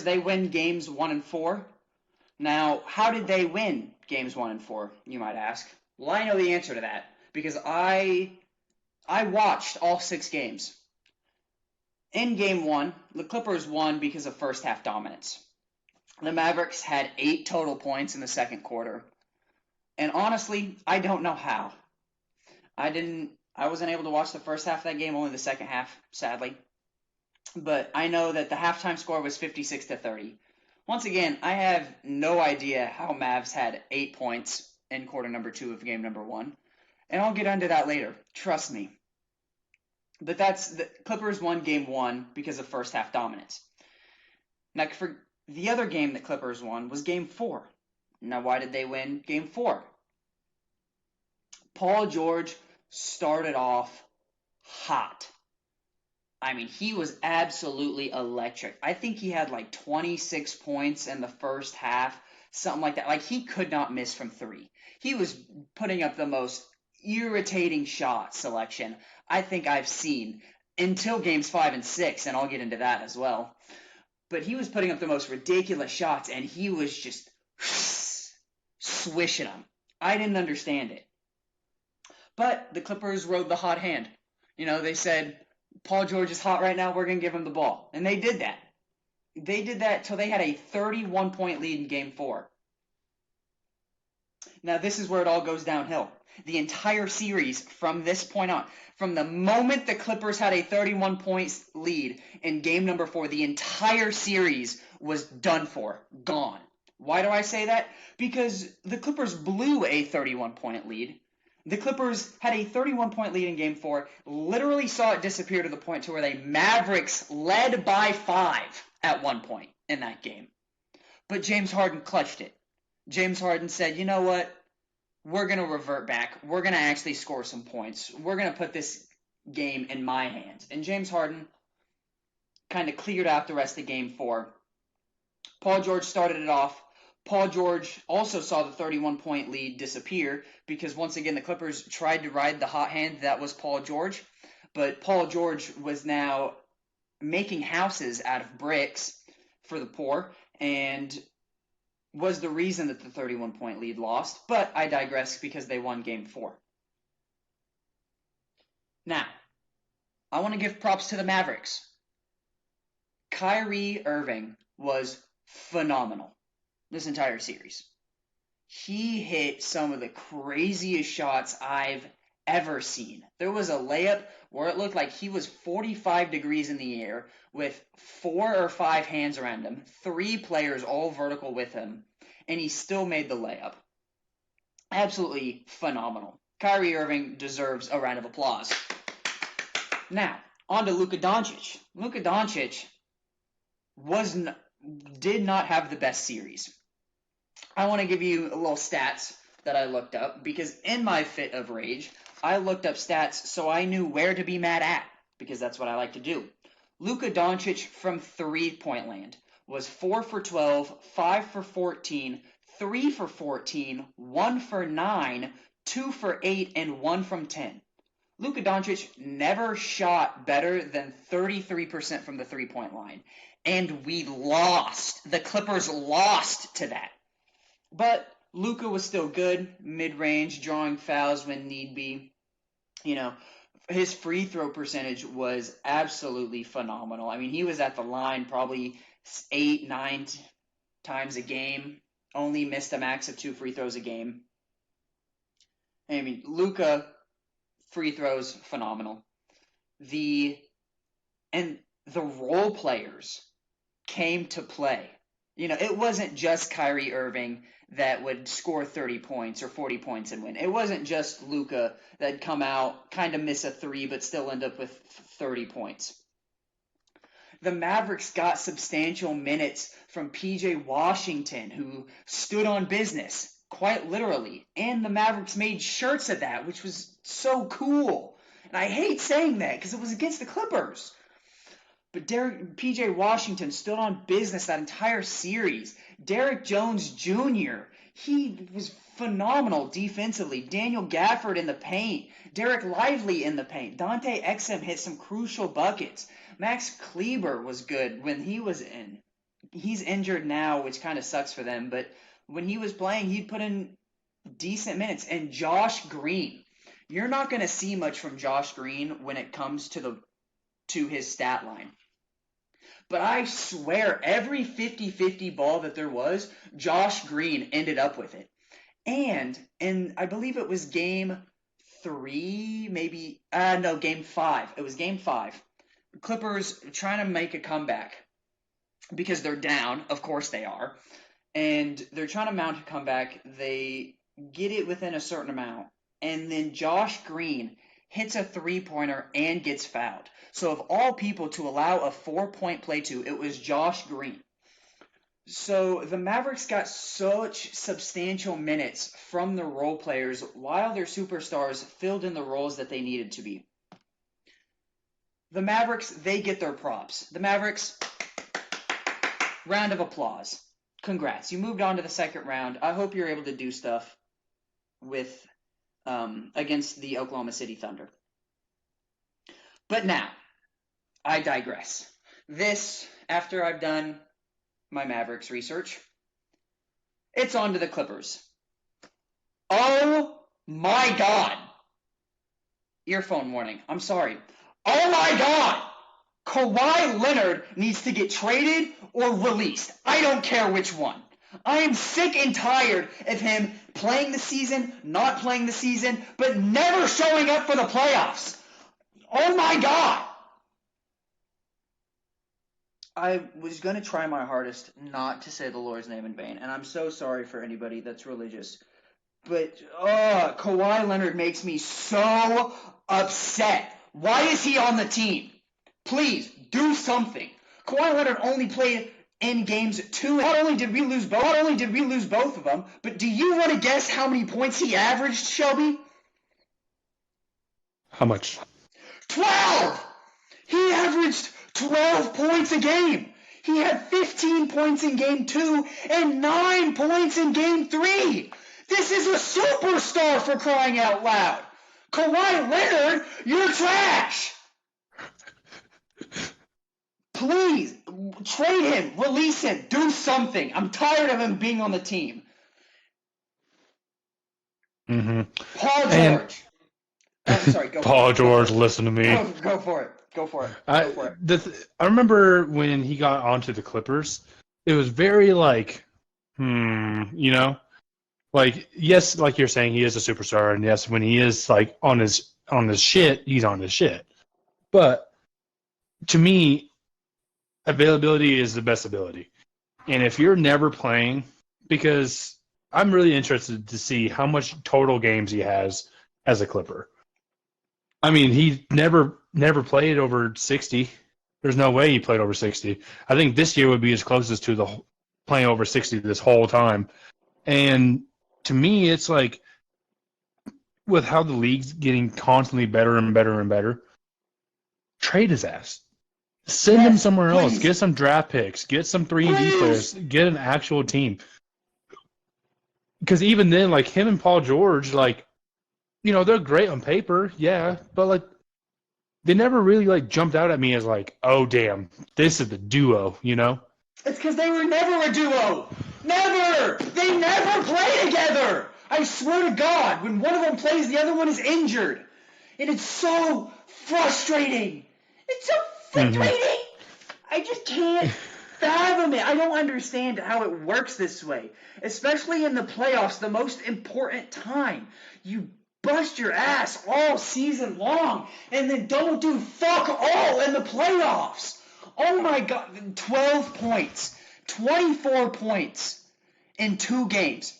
they win games 1 and 4. Now, how did they win games 1 and 4, you might ask? Well, I know the answer to that because I watched all 6 games. In game 1, the Clippers won because of first half dominance. The Mavericks had 8 total points in the second quarter. And honestly, I don't know how. I wasn't able to watch the first half of that game, only the second half, sadly. But I know that the halftime score was 56-30. Once again, I have no idea how Mavs had 8 points in quarter number 2 of game number 1. And I'll get into that later. Trust me. But the Clippers won game 1 because of first half dominance. Now, for the other game that Clippers won was game 4. Now, why did they win game 4? Paul George started off hot. I mean, he was absolutely electric. I think he had like 26 points in the first half, something like that. Like, he could not miss from three. He was putting up the most irritating shot selection I think I've seen until games 5 and 6, and I'll get into that as well. But he was putting up the most ridiculous shots, and he was just swishing them. I didn't understand it. But the Clippers rode the hot hand. They said, Paul George is hot right now, we're going to give him the ball. And they did that. They did that till they had a 31-point lead in game 4. Now, this is where it all goes downhill. The entire series from this point on, from the moment the Clippers had a 31 points lead in game number 4, the entire series was done for, gone. Why do I say that? Because the Clippers blew a 31-point lead. The Clippers had a 31-point lead in game 4, literally saw it disappear to the point to where the Mavericks led by 5 at one point in that game. But James Harden clutched it. James Harden said, you know what? We're going to revert back. We're going to actually score some points. We're going to put this game in my hands. And James Harden kind of cleared out the rest of game 4. Paul George started it off. Paul George also saw the 31-point lead disappear because, once again, the Clippers tried to ride the hot hand. That was Paul George. But Paul George was now making houses out of bricks for the poor and was the reason that the 31-point lead lost. But I digress because they won game 4. Now, I want to give props to the Mavericks. Kyrie Irving was phenomenal this entire series. He hit some of the craziest shots I've ever seen. There was a layup where it looked like he was 45 degrees in the air with 4 or 5 hands around him, 3 players all vertical with him, and he still made the layup. Absolutely phenomenal. Kyrie Irving deserves a round of applause. Now, on to Luka Doncic. Luka Doncic did not have the best series. I want to give you a little stats that I looked up because in my fit of rage, I looked up stats so I knew where to be mad at because that's what I like to do. Luka Doncic from three-point land was 4 for 12, 5 for 14, 3 for 14, 1 for 9, 2 for 8, and 1 from 10. Luka Doncic never shot better than 33% from the three-point line. And we lost. The Clippers lost to that. But Luka was still good, mid-range, drawing fouls when need be. His free throw percentage was absolutely phenomenal. I mean, he was at the line probably 8, 9 times a game. Only missed a max of 2 free throws a game. I mean, Luka, free throws, phenomenal. The role players came to play. It wasn't just Kyrie Irving that would score 30 points or 40 points and win. It wasn't just Luka that'd come out, kind of miss a 3, but still end up with 30 points. The Mavericks got substantial minutes from P.J. Washington, who stood on business, quite literally. And the Mavericks made shirts of that, which was so cool. And I hate saying that because it was against the Clippers. But P.J. Washington stood on business that entire series. Derrick Jones Jr., he was phenomenal defensively. Daniel Gafford in the paint. Derek Lively in the paint. Dante Exum hit some crucial buckets. Max Kleber was good when he was in. He's injured now, which kind of sucks for them. But when he was playing, he'd put in decent minutes. And Josh Green. You're not going to see much from Josh Green when it comes to his stat line. But I swear, every 50-50 ball that there was, Josh Green ended up with it. And I believe it was game 3, game 5. It was game 5. Clippers trying to make a comeback because they're down. Of course they are. And they're trying to mount a comeback. They get it within a certain amount. And then Josh Green hits a three-pointer and gets fouled. So of all people to allow a 4-point play to, it was Josh Green. So the Mavericks got such substantial minutes from the role players while their superstars filled in the roles that they needed to be. The Mavericks, they get their props. The Mavericks, round of applause. Congrats. You moved on to the second round. I hope you're able to do stuff with against the Oklahoma City Thunder. But now, I digress. This, after I've done my Mavericks research, it's on to the Clippers. Oh my God. Earphone warning. I'm sorry. Oh my God. Kawhi Leonard needs to get traded or released. I don't care which one. I am sick and tired of him playing the season, not playing the season, but never showing up for the playoffs. Oh my God. I was going to try my hardest not to say the Lord's name in vain, and I'm so sorry for anybody that's religious. But, Kawhi Leonard makes me so upset. Why is he on the team? Please, do something. Kawhi Leonard only played in games 2. Not only did we lose both of them, but do you want to guess how many points he averaged, Shelby? How much? 12! He averaged 12 points a game. He had 15 points in game 2 and 9 points in game 3. This is a superstar, for crying out loud. Kawhi Leonard, you're trash. Please, trade him, release him, do something. I'm tired of him being on the team. Mm-hmm. Paul George. I'm sorry, go Paul for it. George, listen to me. Go for it. Go for it. I remember when he got onto the Clippers, it was very like, you know? Like, yes, like you're saying, he is a superstar, and yes, when he is like on his shit, he's on his shit. But to me, availability is the best ability. And if you're never playing, because I'm really interested to see how much total games he has as a Clipper. I mean, he never played over 60. There's no way he played over 60. I think this year would be his closest to the playing over 60 this whole time. And to me, it's like, with how the league's getting constantly better and better and better, trade his ass. Send him somewhere else. Get some draft picks. Get some 3-and-D players. Get an actual team. Because even then, like, him and Paul George, like, you know, they're great on paper, yeah, but, like, they never really, like, jumped out at me as, like, oh, damn, this is the duo, you know? It's because they were never a duo. Never! They never play together! I swear to God, when one of them plays, the other one is injured. And it's so frustrating. It's so frustrating. I just can't fathom it. I don't understand how it works this way. Especially in the playoffs, the most important time. You bust your ass all season long and then don't do fuck all in the playoffs. Oh my God, 12 points, 24 points in 2 games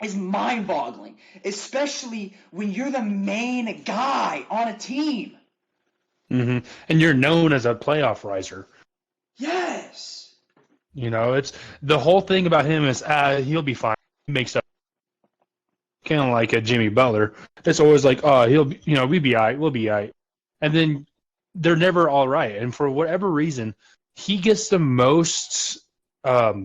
is mind-boggling, especially when you're the main guy on a team. Mm-hmm. And you're known as a playoff riser. Yes. You know, it's the whole thing about him is he'll be fine. He makes up. Kind of like a Jimmy Butler. It's always like, oh, he'll be, you know, we'll be all right. And then they're never all right. And for whatever reason, he gets the most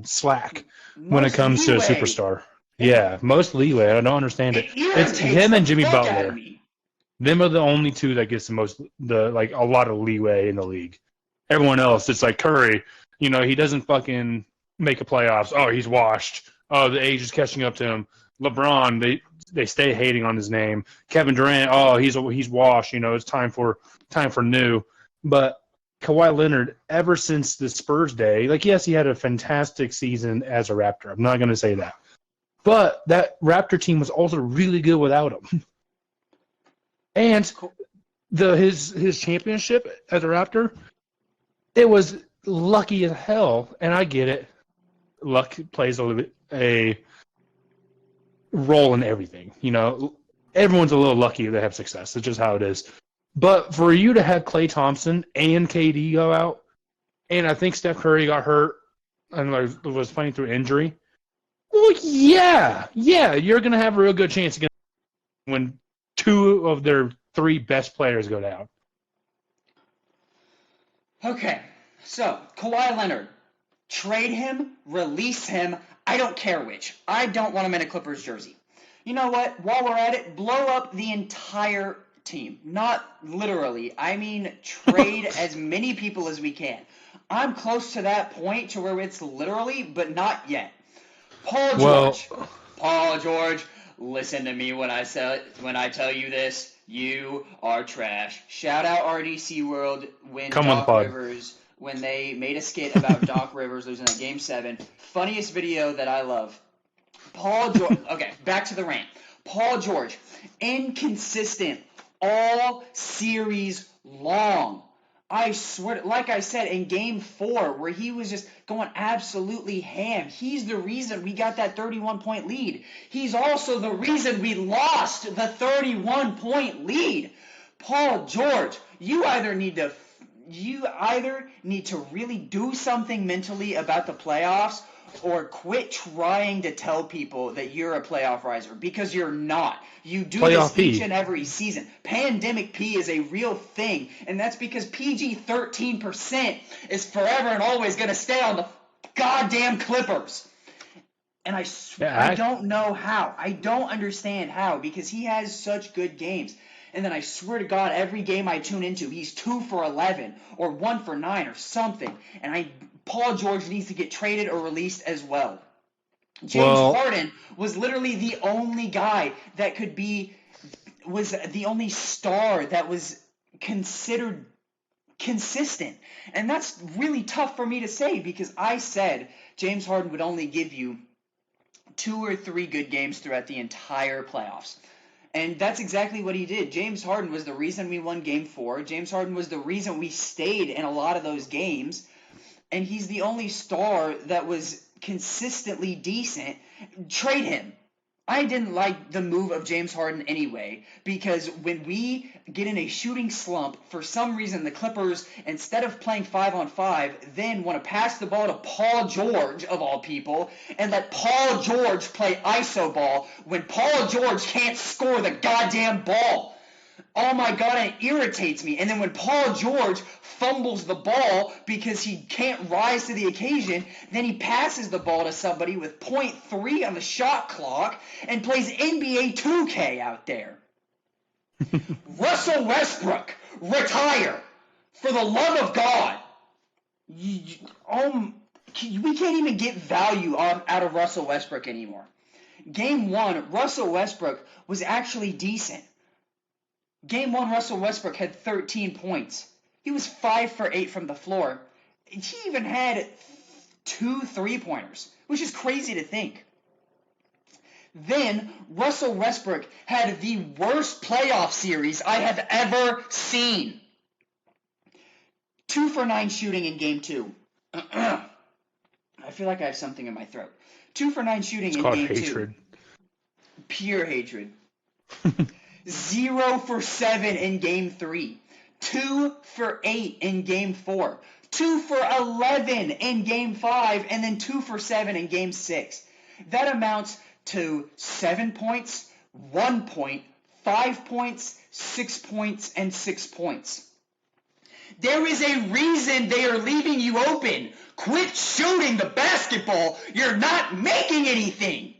slack when it comes to a superstar. Yeah, most leeway. I don't understand it. It's him and Jimmy Butler. Them are the only two that gets a lot of leeway in the league. Everyone else, it's like Curry. You know, he doesn't fucking make a playoffs. Oh, he's washed. Oh, the age is catching up to him. LeBron, they stay hating on his name. Kevin Durant, oh, he's washed. You know, it's time for new. But Kawhi Leonard, ever since the Spurs day, like, yes, he had a fantastic season as a Raptor. I'm not going to say that. But that Raptor team was also really good without him. And his championship as a Raptor, it was lucky as hell. And I get it. Luck plays a role in everything. You know, everyone's a little lucky if they have success. It's just how it is. But for you to have Klay Thompson and KD go out, and I think Steph Curry got hurt and was playing through injury, well, yeah, you're going to have a real good chance against when 2 of their 3 best players go down. Okay, so Kawhi Leonard, trade him, release him. I don't care which. I don't want him in a Clippers jersey. You know what? While we're at it, blow up the entire team. Not literally. I mean, trade as many people as we can. I'm close to that point to where it's literally, but not yet. Paul Well, George. Paul George, listen to me when I tell you this. You are trash. Shout out RDC World come on the pod. when they made a skit about Doc Rivers losing that Game 7. Funniest video that I love. Paul George. Okay, back to the rant. Paul George, inconsistent all series long. I swear, like I said, in Game 4, where he was just going absolutely ham, he's the reason we got that 31-point lead. He's also the reason we lost the 31-point lead. Paul George, you either need to really do something mentally about the playoffs or quit trying to tell people that you're a playoff riser, because you're not. You do Playoff this each P. and every season. Pandemic P is a real thing, and that's because PG 13% is forever and always going to stay on the goddamn Clippers. And I don't know how. I don't understand how, because he has such good games. And then I swear to God, every game I tune into, he's 2 for 11 or 1 for 9 or something. And Paul George needs to get traded or released as well. James Harden was literally the only guy that was the only star that was considered consistent. And that's really tough for me to say, because I said James Harden would only give you 2 or 3 good games throughout the entire playoffs. And that's exactly what he did. James Harden was the reason we won Game 4. James Harden was the reason we stayed in a lot of those games. And he's the only star that was consistently decent. Trade him. I didn't like the move of James Harden anyway, because when we get in a shooting slump, for some reason the Clippers, instead of playing 5-on-5, then want to pass the ball to Paul George, of all people, and let Paul George play iso ball when Paul George can't score the goddamn ball. Oh my God, it irritates me. And then when Paul George fumbles the ball because he can't rise to the occasion, then he passes the ball to somebody with 0.3 on the shot clock and plays NBA 2K out there. Russell Westbrook, retire. For the love of God. We can't even get value out of Russell Westbrook anymore. Game 1, Russell Westbrook was actually decent. Game 1, Russell Westbrook had 13 points. He was 5 for 8 from the floor. He even had 2 3-pointers, which is crazy to think. Then, Russell Westbrook had the worst playoff series I have ever seen. 2 for 9 shooting in Game 2. I feel like I have something in my throat. 2 for 9 shooting in Game 2. It's called hatred. Pure hatred. 0 for 7 in Game 3. 2 for 8 in Game 4. 2 for 11 in Game 5. And then 2 for 7 in Game 6. That amounts to 7 points, 1 point, 5 points, 6 points, and 6 points. There is a reason they are leaving you open. Quit shooting the basketball. You're not making anything.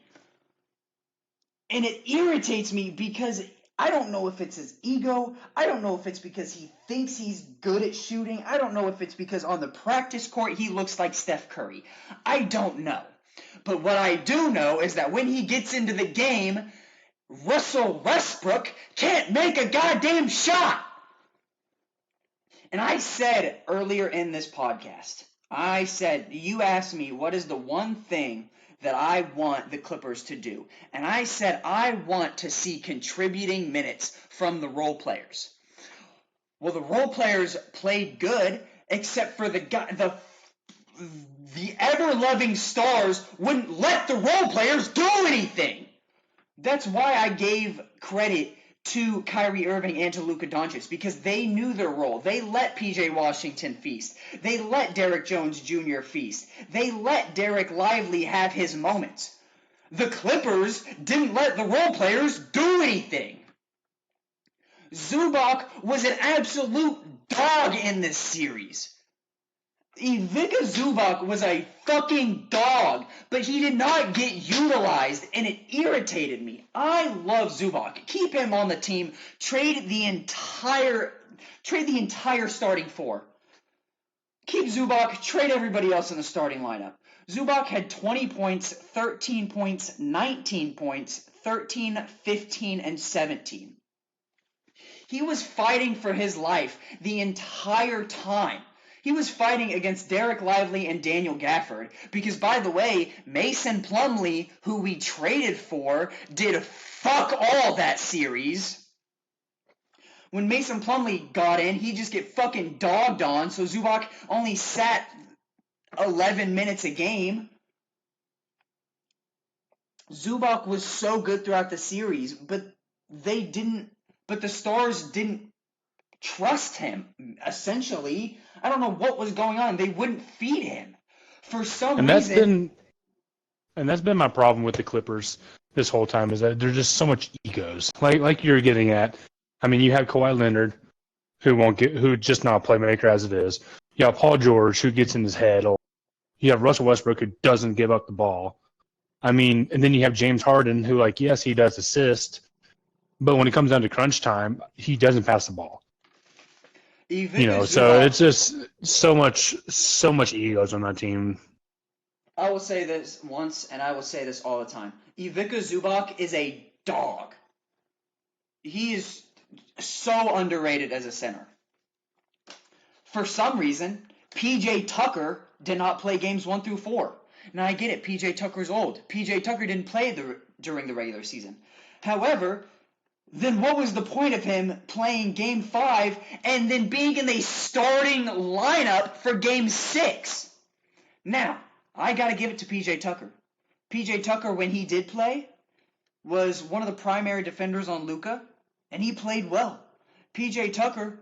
And it irritates me because I don't know if it's his ego. I don't know if it's because he thinks he's good at shooting. I don't know if it's because on the practice court he looks like Steph Curry. I don't know. But what I do know is that when he gets into the game, Russell Westbrook can't make a goddamn shot. And I said earlier in this podcast, you asked me what is the one thing that I want the Clippers to do. And I said I want to see contributing minutes from the role players. Well, the role players played good, except for the ever-loving stars wouldn't let the role players do anything. That's why I gave credit to Kyrie Irving and to Luka Doncic, because they knew their role. They let PJ Washington feast. They let Derrick Jones Jr. feast. They let Derek Lively have his moments. The Clippers didn't let the role players do anything. Zubac was an absolute dog in this series. Ivica Zubac was a fucking dog, but he did not get utilized, and it irritated me. I love Zubac. Keep him on the team. Trade the entire starting four. Keep Zubac. Trade everybody else in the starting lineup. Zubac had 20 points, 13 points, 19 points, 13, 15, and 17. He was fighting for his life the entire time. He was fighting against Derek Lively and Daniel Gafford because, by the way, Mason Plumlee, who we traded for, did fuck all that series. When Mason Plumlee got in, he just get fucking dogged on, so Zubac only sat 11 minutes a game. Zubac was so good throughout the series, but the Stars didn't trust him, essentially. I don't know what was going on. They wouldn't feed him. For some And reason, that's been my problem with the Clippers this whole time is that there's just so much egos. Like you're getting at. I mean, you have Kawhi Leonard who just not a playmaker as it is. You have Paul George who gets in his head. You have Russell Westbrook who doesn't give up the ball. I mean, and then you have James Harden who, like, yes, he does assist, but when it comes down to crunch time, he doesn't pass the ball. Ivica So Zubac, it's just so much egos on that team. I will say this once, and I will say this all the time. Ivica Zubac is a dog. He is so underrated as a center. For some reason, PJ Tucker did not play games 1 through 4. Now I get it, PJ Tucker's old. PJ Tucker didn't play during the regular season. However, then what was the point of him playing game 5 and then being in the starting lineup for game 6? Now, I got to give it to PJ Tucker. PJ Tucker, when he did play, was one of the primary defenders on Luka, and he played well. PJ Tucker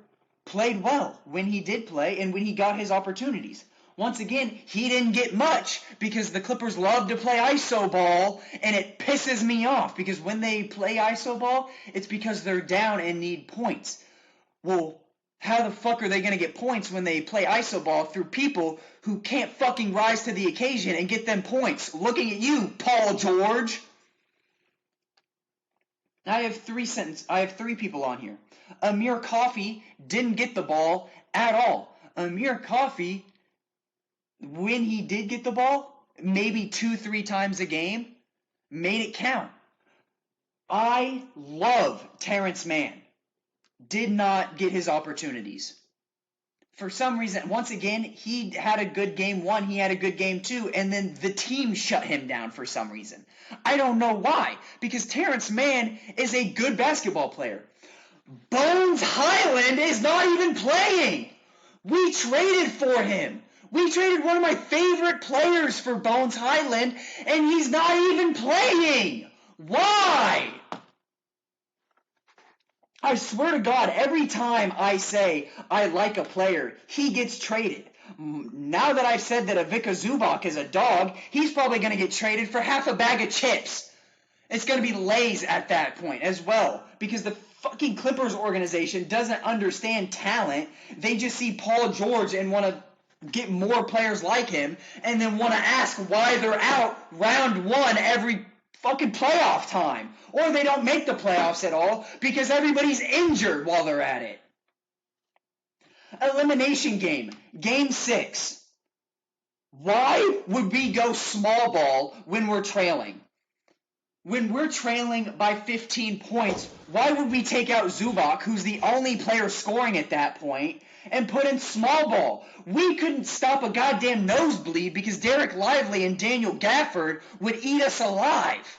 played well when he did play and when he got his opportunities. Once again, he didn't get much because the Clippers love to play iso ball, and it pisses me off because when they play iso ball, it's because they're down and need points. Well, how the fuck are they going to get points when they play iso ball through people who can't fucking rise to the occasion and get them points? Looking at you, Paul George. I have three people on here. Amir Coffey didn't get the ball at all. Amir Coffey, when he did get the ball, maybe 2-3 times a game, made it count. I love Terrence Mann. Did not get his opportunities. For some reason, once again, he had a good game 1, he had a good game 2, and then the team shut him down for some reason. I don't know why, because Terrence Mann is a good basketball player. Bones Highland is not even playing. We traded for him. We traded one of my favorite players for Bones Highland, and he's not even playing. Why? I swear to God, every time I say I like a player, he gets traded. Now that I've said that Ivica Zubac is a dog, he's probably going to get traded for half a bag of chips. It's going to be Lay's at that point as well, because the fucking Clippers organization doesn't understand talent. They just see Paul George and want to get more players like him, and then want to ask why they're out round 1 every fucking playoff time. Or they don't make the playoffs at all because everybody's injured while they're at it. Elimination game. Game 6. Why would we go small ball when we're trailing? When we're trailing by 15 points, why would we take out Zubac, who's the only player scoring at that point, and put in small ball? We couldn't stop a goddamn nosebleed because Derek Lively and Daniel Gafford would eat us alive.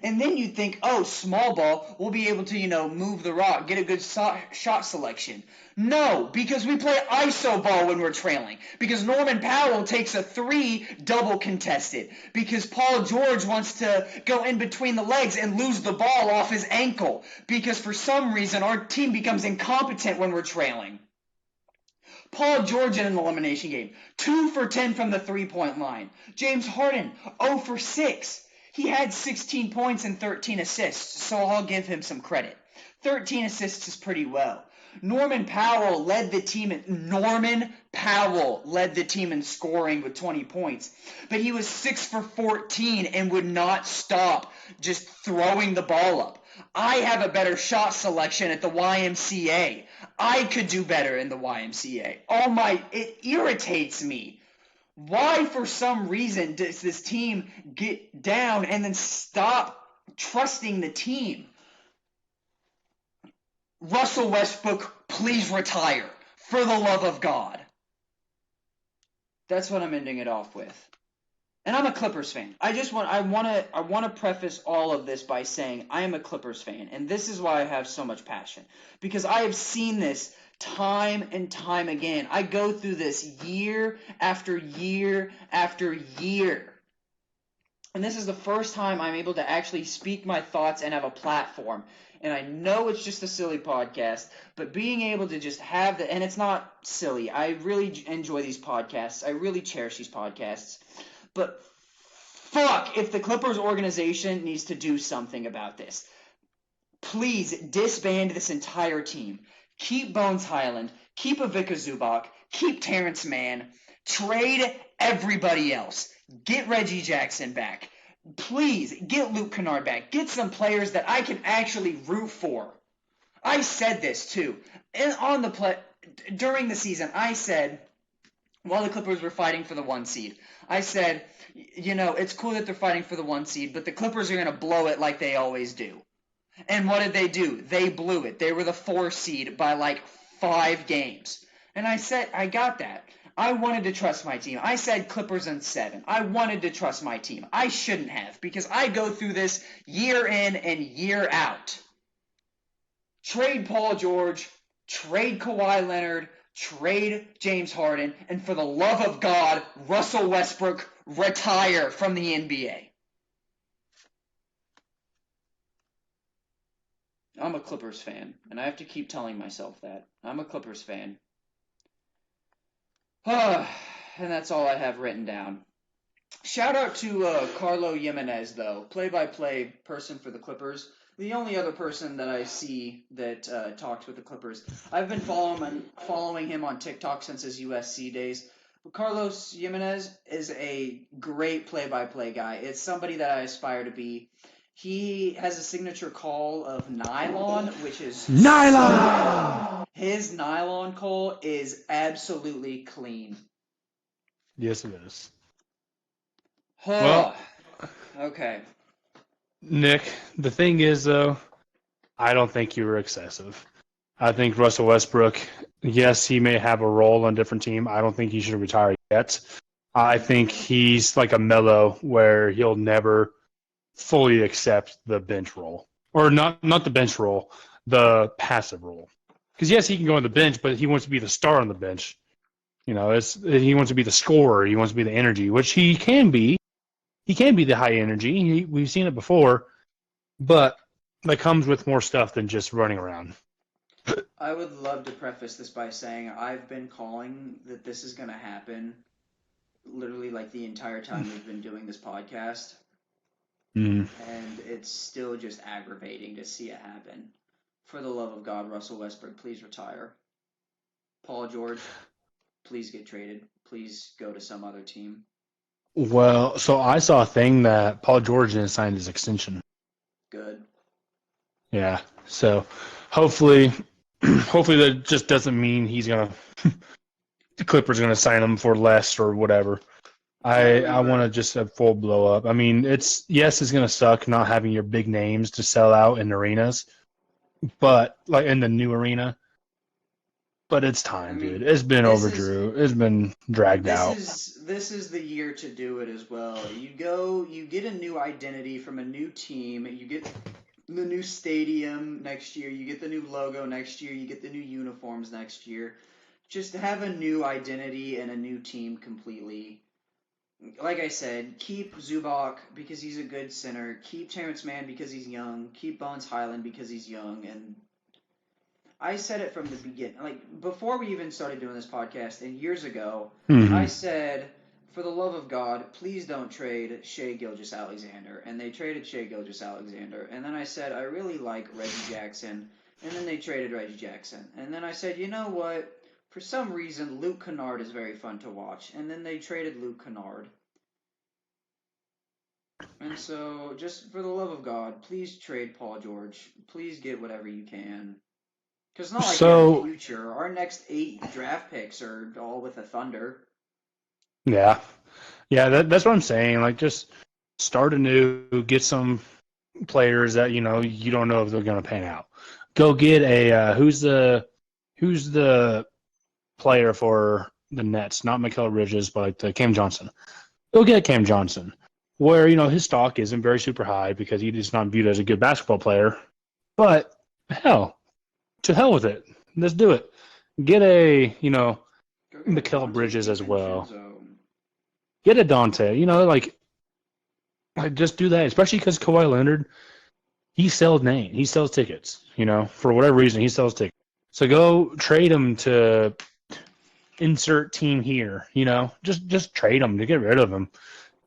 And then you'd think, oh, small ball, we'll be able to, move the rock, get a good shot selection. No, because we play iso ball when we're trailing. Because Norman Powell takes a 3 double contested. Because Paul George wants to go in between the legs and lose the ball off his ankle. Because for some reason our team becomes incompetent when we're trailing. Paul George in an elimination game, 2 for 10 from the 3-point line. James Harden, 0 for 6. He had 16 points and 13 assists, so I'll give him some credit. 13 assists is pretty well. Norman Powell led the team in scoring with 20 points, but he was 6 for 14 and would not stop just throwing the ball up. I have a better shot selection at the YMCA. I could do better in the YMCA. It irritates me. Why, for some reason, does this team get down and then stop trusting the team? Russell Westbrook, please retire. For the love of God. That's what I'm ending it off with. And I'm a Clippers fan. I want to preface all of this by saying I am a Clippers fan, and this is why I have so much passion, because I have seen this time and time again. I go through this year after year after year. And this is the first time I'm able to actually speak my thoughts and have a platform. And I know it's just a silly podcast, but being able to just have the, and it's not silly. I really enjoy these podcasts. I really cherish these podcasts. But fuck, if the Clippers organization needs to do something about this. Please disband this entire team. Keep Bones Highland. Keep Ivica Zubac. Keep Terrence Mann. Trade everybody else. Get Reggie Jackson back. Please get Luke Kennard back. Get some players that I can actually root for. I said this too. During the season, I said, while the Clippers were fighting for the 1 seed, I said, it's cool that they're fighting for the 1 seed, but the Clippers are going to blow it like they always do. And what did they do? They blew it. They were the 4 seed by like 5 games. And I said, I got that. I wanted to trust my team. I said Clippers in 7. I wanted to trust my team. I shouldn't have, because I go through this year in and year out. Trade Paul George, trade Kawhi Leonard, trade James Harden, and for the love of God, Russell Westbrook, retire from the NBA. I'm a Clippers fan, and I have to keep telling myself that. I'm a Clippers fan. And that's all I have written down. Shout out to Carlo Jimenez, though, play-by-play person for the Clippers. The only other person that I see that talks with the Clippers. I've been following him on TikTok since his USC days. Carlos Jimenez is a great play-by-play guy. It's somebody that I aspire to be. He has a signature call of nylon, which is Nylon! His nylon call is absolutely clean. Yes, it is. Well, okay. Nick, the thing is, though, I don't think you were excessive. I think Russell Westbrook, yes, he may have a role on a different team. I don't think he should retire yet. I think he's like a Melo, where he'll never fully accept the bench role. Or not the bench role, the passive role. Because, yes, he can go on the bench, but he wants to be the star on the bench. He wants to be the scorer. He wants to be the energy, which he can be. He can be the high energy. We've seen it before. But that comes with more stuff than just running around. I would love to preface this by saying I've been calling that this is going to happen literally like the entire time we've been doing this podcast. Mm. And it's still just aggravating to see it happen. For the love of God, Russell Westbrook, please retire. Paul George, please get traded. Please go to some other team. Well, so I saw a thing that Paul George didn't sign his extension. Good. Yeah. So hopefully that just doesn't mean he's gonna the Clippers are gonna sign him for less or whatever. I want to just a full blow up. I mean, it's gonna suck not having your big names to sell out in arenas, but like in the new arena. But it's time, dude. It's been overdue. It's been dragged out. This is the year to do it as well. You get a new identity from a new team. You get the new stadium next year. You get the new logo next year. You get the new uniforms next year. Just have a new identity and a new team completely. Like I said, keep Zubac because he's a good center. Keep Terrence Mann because he's young. Keep Bones Highland because he's young. And I said it from the beginning. Like, before we even started doing this podcast, and years ago, I said, for the love of God, please don't trade Shai Gilgeous-Alexander. And they traded Shai Gilgeous-Alexander. And then I said, I really like Reggie Jackson. And then they traded Reggie Jackson. And then I said, you know what? For some reason, Luke Kennard is very fun to watch. And then they traded Luke Kennard. And so, just for the love of God, please trade Paul George. Please get whatever you can. Because it's not like we have a So future. Our next 8 draft picks are all with the Thunder. yeah, that's what I'm saying. Like, just start anew, get some players that you don't know if they're going to pan out. Go get a who's the player for the Nets? Not Mikal Bridges, but Cam Johnson. Go get Cam Johnson, where his stock isn't very super high because he's not viewed as a good basketball player. But hell, to hell with it. Let's do it. Get a Mikal Bridges as well. Get a Dante. Like just do that, especially because Kawhi Leonard, he sells name. He sells tickets. For whatever reason, he sells tickets. So go trade him to insert team here. Just trade him to get rid of him.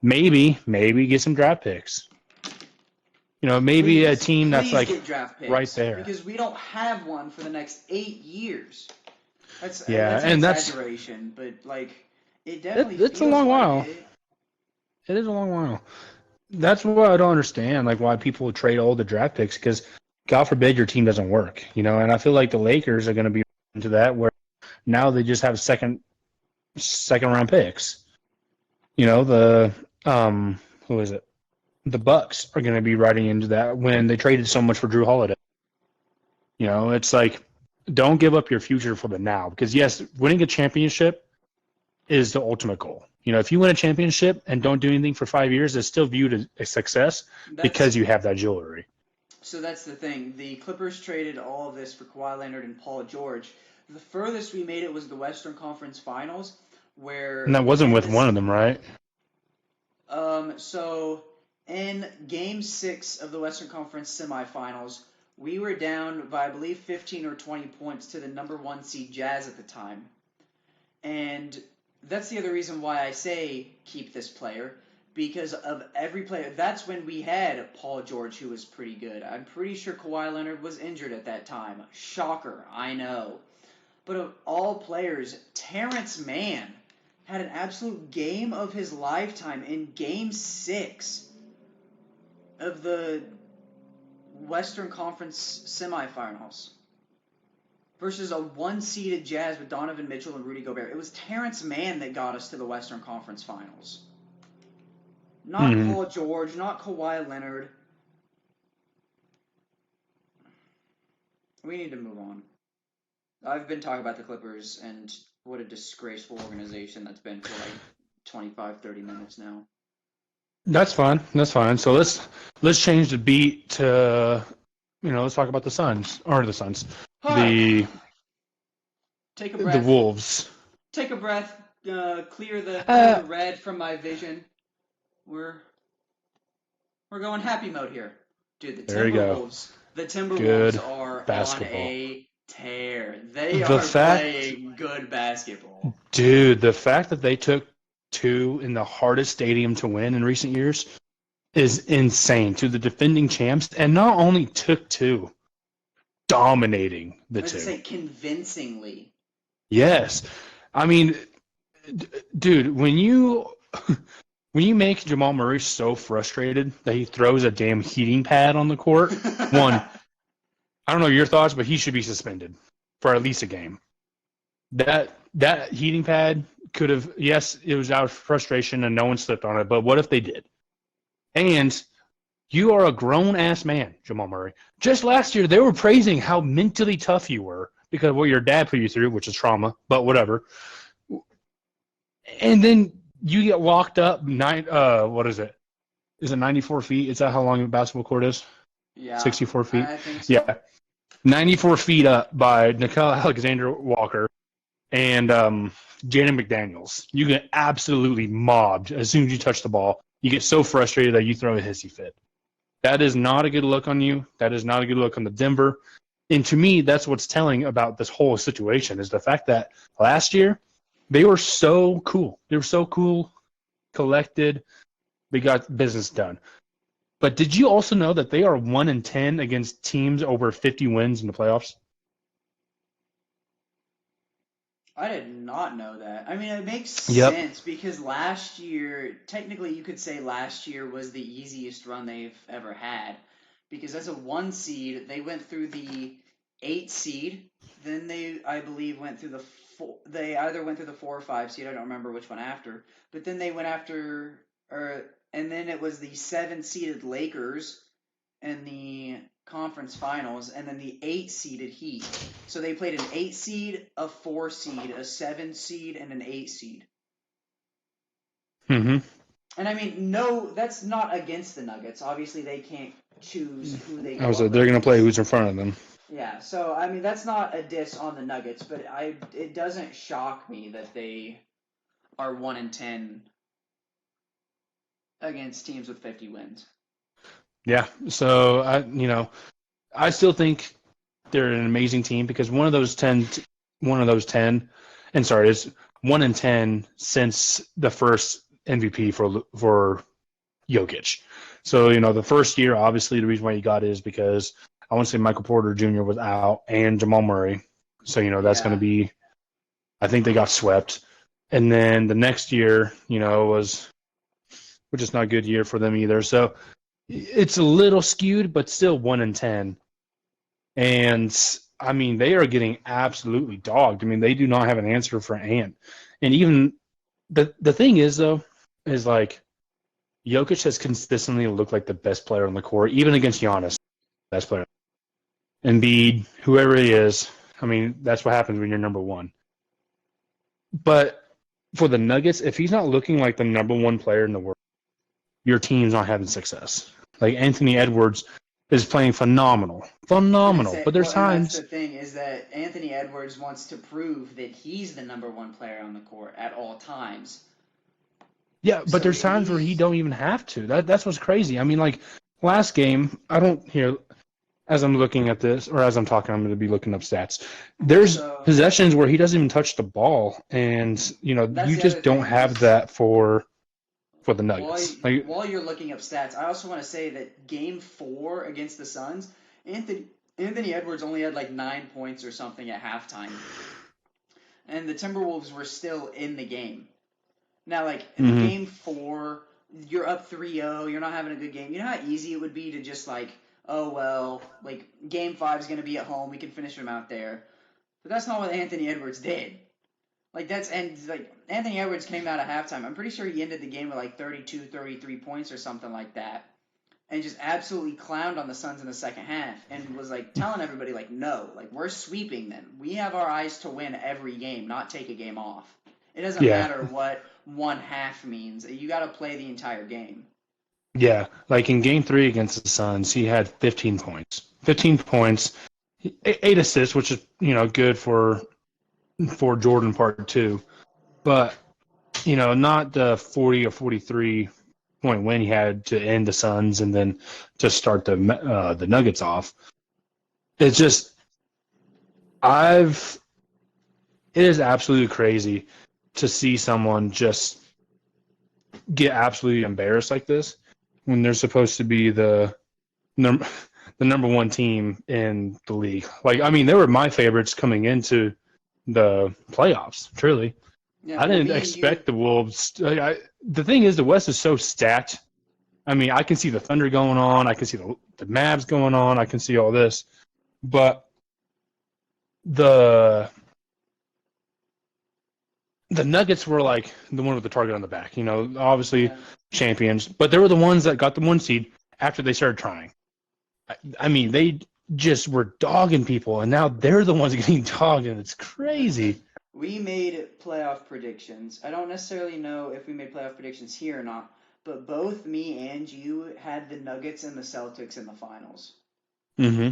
Maybe get some draft picks. Maybe a team that's like get draft picks, right there. Because we don't have one for the next 8 years. That's an exaggeration, but like it definitely. It's a long while. It is a long while. That's what I don't understand, like why people trade all the draft picks, because God forbid your team doesn't work, And I feel like the Lakers are going to be into that, where now they just have second round picks. The who is it? The Bucks are going to be riding into that when they traded so much for Drew Holiday. It's like, don't give up your future for the now, because yes, winning a championship is the ultimate goal. If you win a championship and don't do anything for 5 years, it's still viewed as a success because you have that jewelry. So that's the thing. The Clippers traded all of this for Kawhi Leonard and Paul George. The furthest we made it was the Western Conference Finals, where... And that wasn't with one of them, right? So in Game 6 of the Western Conference semifinals, we were down by, I believe, 15 or 20 points to the number 1 seed Jazz at the time. And that's the other reason why I say keep this player, because of every player. That's when we had Paul George, who was pretty good. I'm pretty sure Kawhi Leonard was injured at that time. Shocker, I know. But of all players, Terrence Mann had an absolute game of his lifetime in Game 6 of the Western Conference semifinals versus a 1-seeded Jazz with Donovan Mitchell and Rudy Gobert. It was Terrence Mann that got us to the Western Conference Finals. Not Paul George, not Kawhi Leonard. We need to move on. I've been talking about the Clippers and what a disgraceful organization that's been for like 25, 30 minutes now. That's fine. So let's change the beat to, let's talk about the Suns. Take a breath. The Wolves. Take a breath. Clear the red from my vision. We're going happy mode here, dude. The Timberwolves are basketball. On a tear. They are playing good basketball. Dude, the fact that they took 2 in the hardest stadium to win in recent years is insane. To the defending champs, and not only took 2, dominating the 2. Say convincingly. Yes, I mean, dude, when you make Jamal Murray so frustrated that he throws a damn heating pad on the court, one, I don't know your thoughts, but he should be suspended for at least a game. That heating pad could have, yes, it was out of frustration and no one slipped on it, but what if they did? And you are a grown-ass man, Jamal Murray. Just last year, they were praising how mentally tough you were because of what your dad put you through, which is trauma, but whatever. And then you get locked up, what is it? Is it 94 feet? Is that how long a basketball court is? Yeah. 64 feet? I think so. Yeah. 94 feet up by Nicole Alexander-Walker and Jaden McDaniels. You get absolutely mobbed as soon as you touch the ball. You get so frustrated that you throw a hissy fit. That is not a good look on you. That is not a good look on the Denver. And to me, that's what's telling about this whole situation is the fact that last year they were so cool. They were so cool, collected. They got business done. But did you also know that they are 1-10 against teams over 50 wins in the playoffs? I did not know that. I mean, it makes Yep. sense because last year, technically, you could say last year was the easiest run they've ever had. Because as a one seed, they went through the eight seed. Then they, I believe, went through the four. They either went through the 4 or 5 seed. I don't remember which one after. But then they went after, and then it was the seven seeded Lakers in the conference finals, and then the eight seeded Heat. So they played an eight seed, a four seed, a seven seed, and an eight seed. Mm-hmm. And I mean, no, that's not against the Nuggets. Obviously, they can't choose who they I go was up they're going to play against. who's in front of them. Yeah, so I mean, that's not a diss on the Nuggets, but it doesn't shock me that they are 1-10 against teams with 50 wins. Yeah. So I still think they're an amazing team because one of those ten, and sorry, it's 1-10 since the first MVP for Jokic. So the first year, obviously, the reason why he got it is because I want to say Michael Porter Jr. was out and Jamal Murray. So that's going to Yeah, be. I think they got swept, and then the next year, was which is not a good year for them either. So it's a little skewed, but still 1-10. And I mean, they are getting absolutely dogged. I mean, they do not have an answer for Ant. And even the thing is though, is like Jokic has consistently looked like the best player on the court, even against Giannis, best player. Embiid, whoever he is. I mean, that's what happens when you're number one. But for the Nuggets, if he's not looking like the number one player in the world, your team's not having success. Like Anthony Edwards is playing phenomenal, and phenomenal. say, But there's well, and that's the times, thing is that Anthony Edwards wants to prove that he's the number one player on the court at all times. yeah. But So there's times where he he's don't even have to. That's what's crazy. I mean, like last game, I don't hear as I'm looking at this or as I'm talking, I'm going to be looking up stats. There's so possessions where he doesn't even touch the ball, and that's you the other just don't thing have is that for the while Nuggets. Like, while you're looking up stats, I also want to say that Game 4 against the Suns, Anthony Anthony Edwards only had like 9 points or something at halftime, and the Timberwolves were still in the game. Now, like in mm-hmm. Game 4, you're up 3-0, you're not having a good game. You know how easy it would be to just like, oh well, like Game 5 is going to be at home, we can finish them out there. But that's not what Anthony Edwards did. Like Anthony Edwards came out at halftime. I'm pretty sure he ended the game with like 32, 33 points or something like that, and just absolutely clowned on the Suns in the second half, and was like telling everybody like, no, like we're sweeping them. We have our eyes to win every game, not take a game off. It doesn't Yeah, matter what one half means. You got to play the entire game. yeah. Like in Game 3 against the Suns, he had 15 points. 15 points, 8 assists, which is good for Jordan Part 2, but not the 40 or 43 point win he had to end the Suns and then to start the Nuggets off. It's just I've it is absolutely crazy to see someone just get absolutely embarrassed like this when they're supposed to be num- the number one team in the league. Like, I mean, they were my favorites coming into the playoffs. Truly, Yeah, I well, didn't me and you, expect the Wolves. The thing is, the West is so stacked. I mean, I can see the Thunder going on. I can see the Mavs going on. I can see all this, but the the Nuggets were like the one with the target on the back. Obviously yeah, champions, but they were the ones that got the one seed after they started trying. I mean, they just were dogging people, and now they're the ones getting dogged, and it's crazy. we made playoff predictions. I don't necessarily know if we made playoff predictions here or not, but both me and you had the Nuggets and the Celtics in the finals. Mm-hmm.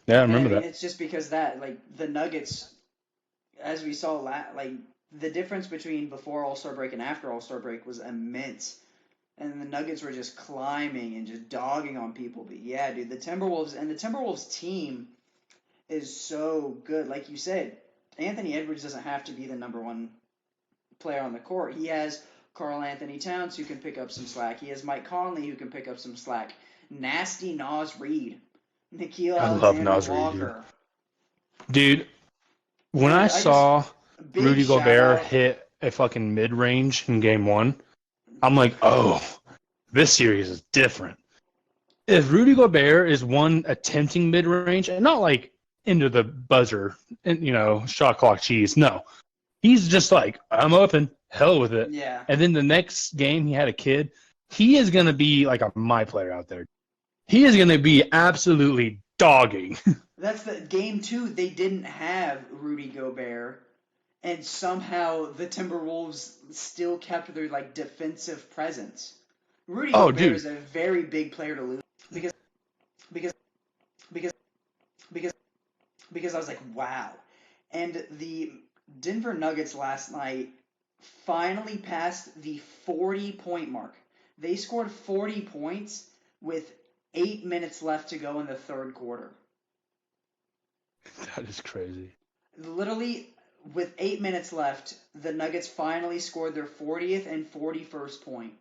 Yeah, I And I remember mean, that. it's just because that, like, the Nuggets, as we saw, like, the difference between before All Star break and after All Star break was immense. And the Nuggets were just climbing and just dogging on people. But yeah, dude, the Timberwolves team is so good. Like you said, Anthony Edwards doesn't have to be the number one player on the court. He has Carl Anthony Towns who can pick up some slack. He has Mike Conley who can pick up some slack. Nasty Nas Reed, Nikhil I love Alexander Nas Reed, dude. Walker, Dude, when and I I just saw big Rudy shout Gobert out. hit a fucking mid range in game one, I'm like, oh, this series is different. If Rudy Gobert is one attempting mid range and not like into the buzzer and shot clock cheese, no, he's just like, I'm open, hell with it. Yeah, And then the next game he had a kid, he is gonna be like a my player out there. He is gonna be absolutely dogging. that's the game two. They didn't have Rudy Gobert, and somehow the Timberwolves still kept their like defensive presence. Rudy Oh, Gobert dude. is a very big player to lose because because because because because I was like, wow. And the Denver Nuggets last night finally passed the 40-point mark. They scored 40 points with 8 minutes left to go in the third quarter. That is crazy. Literally, with 8 minutes left, the Nuggets finally scored their 40th and 41st point.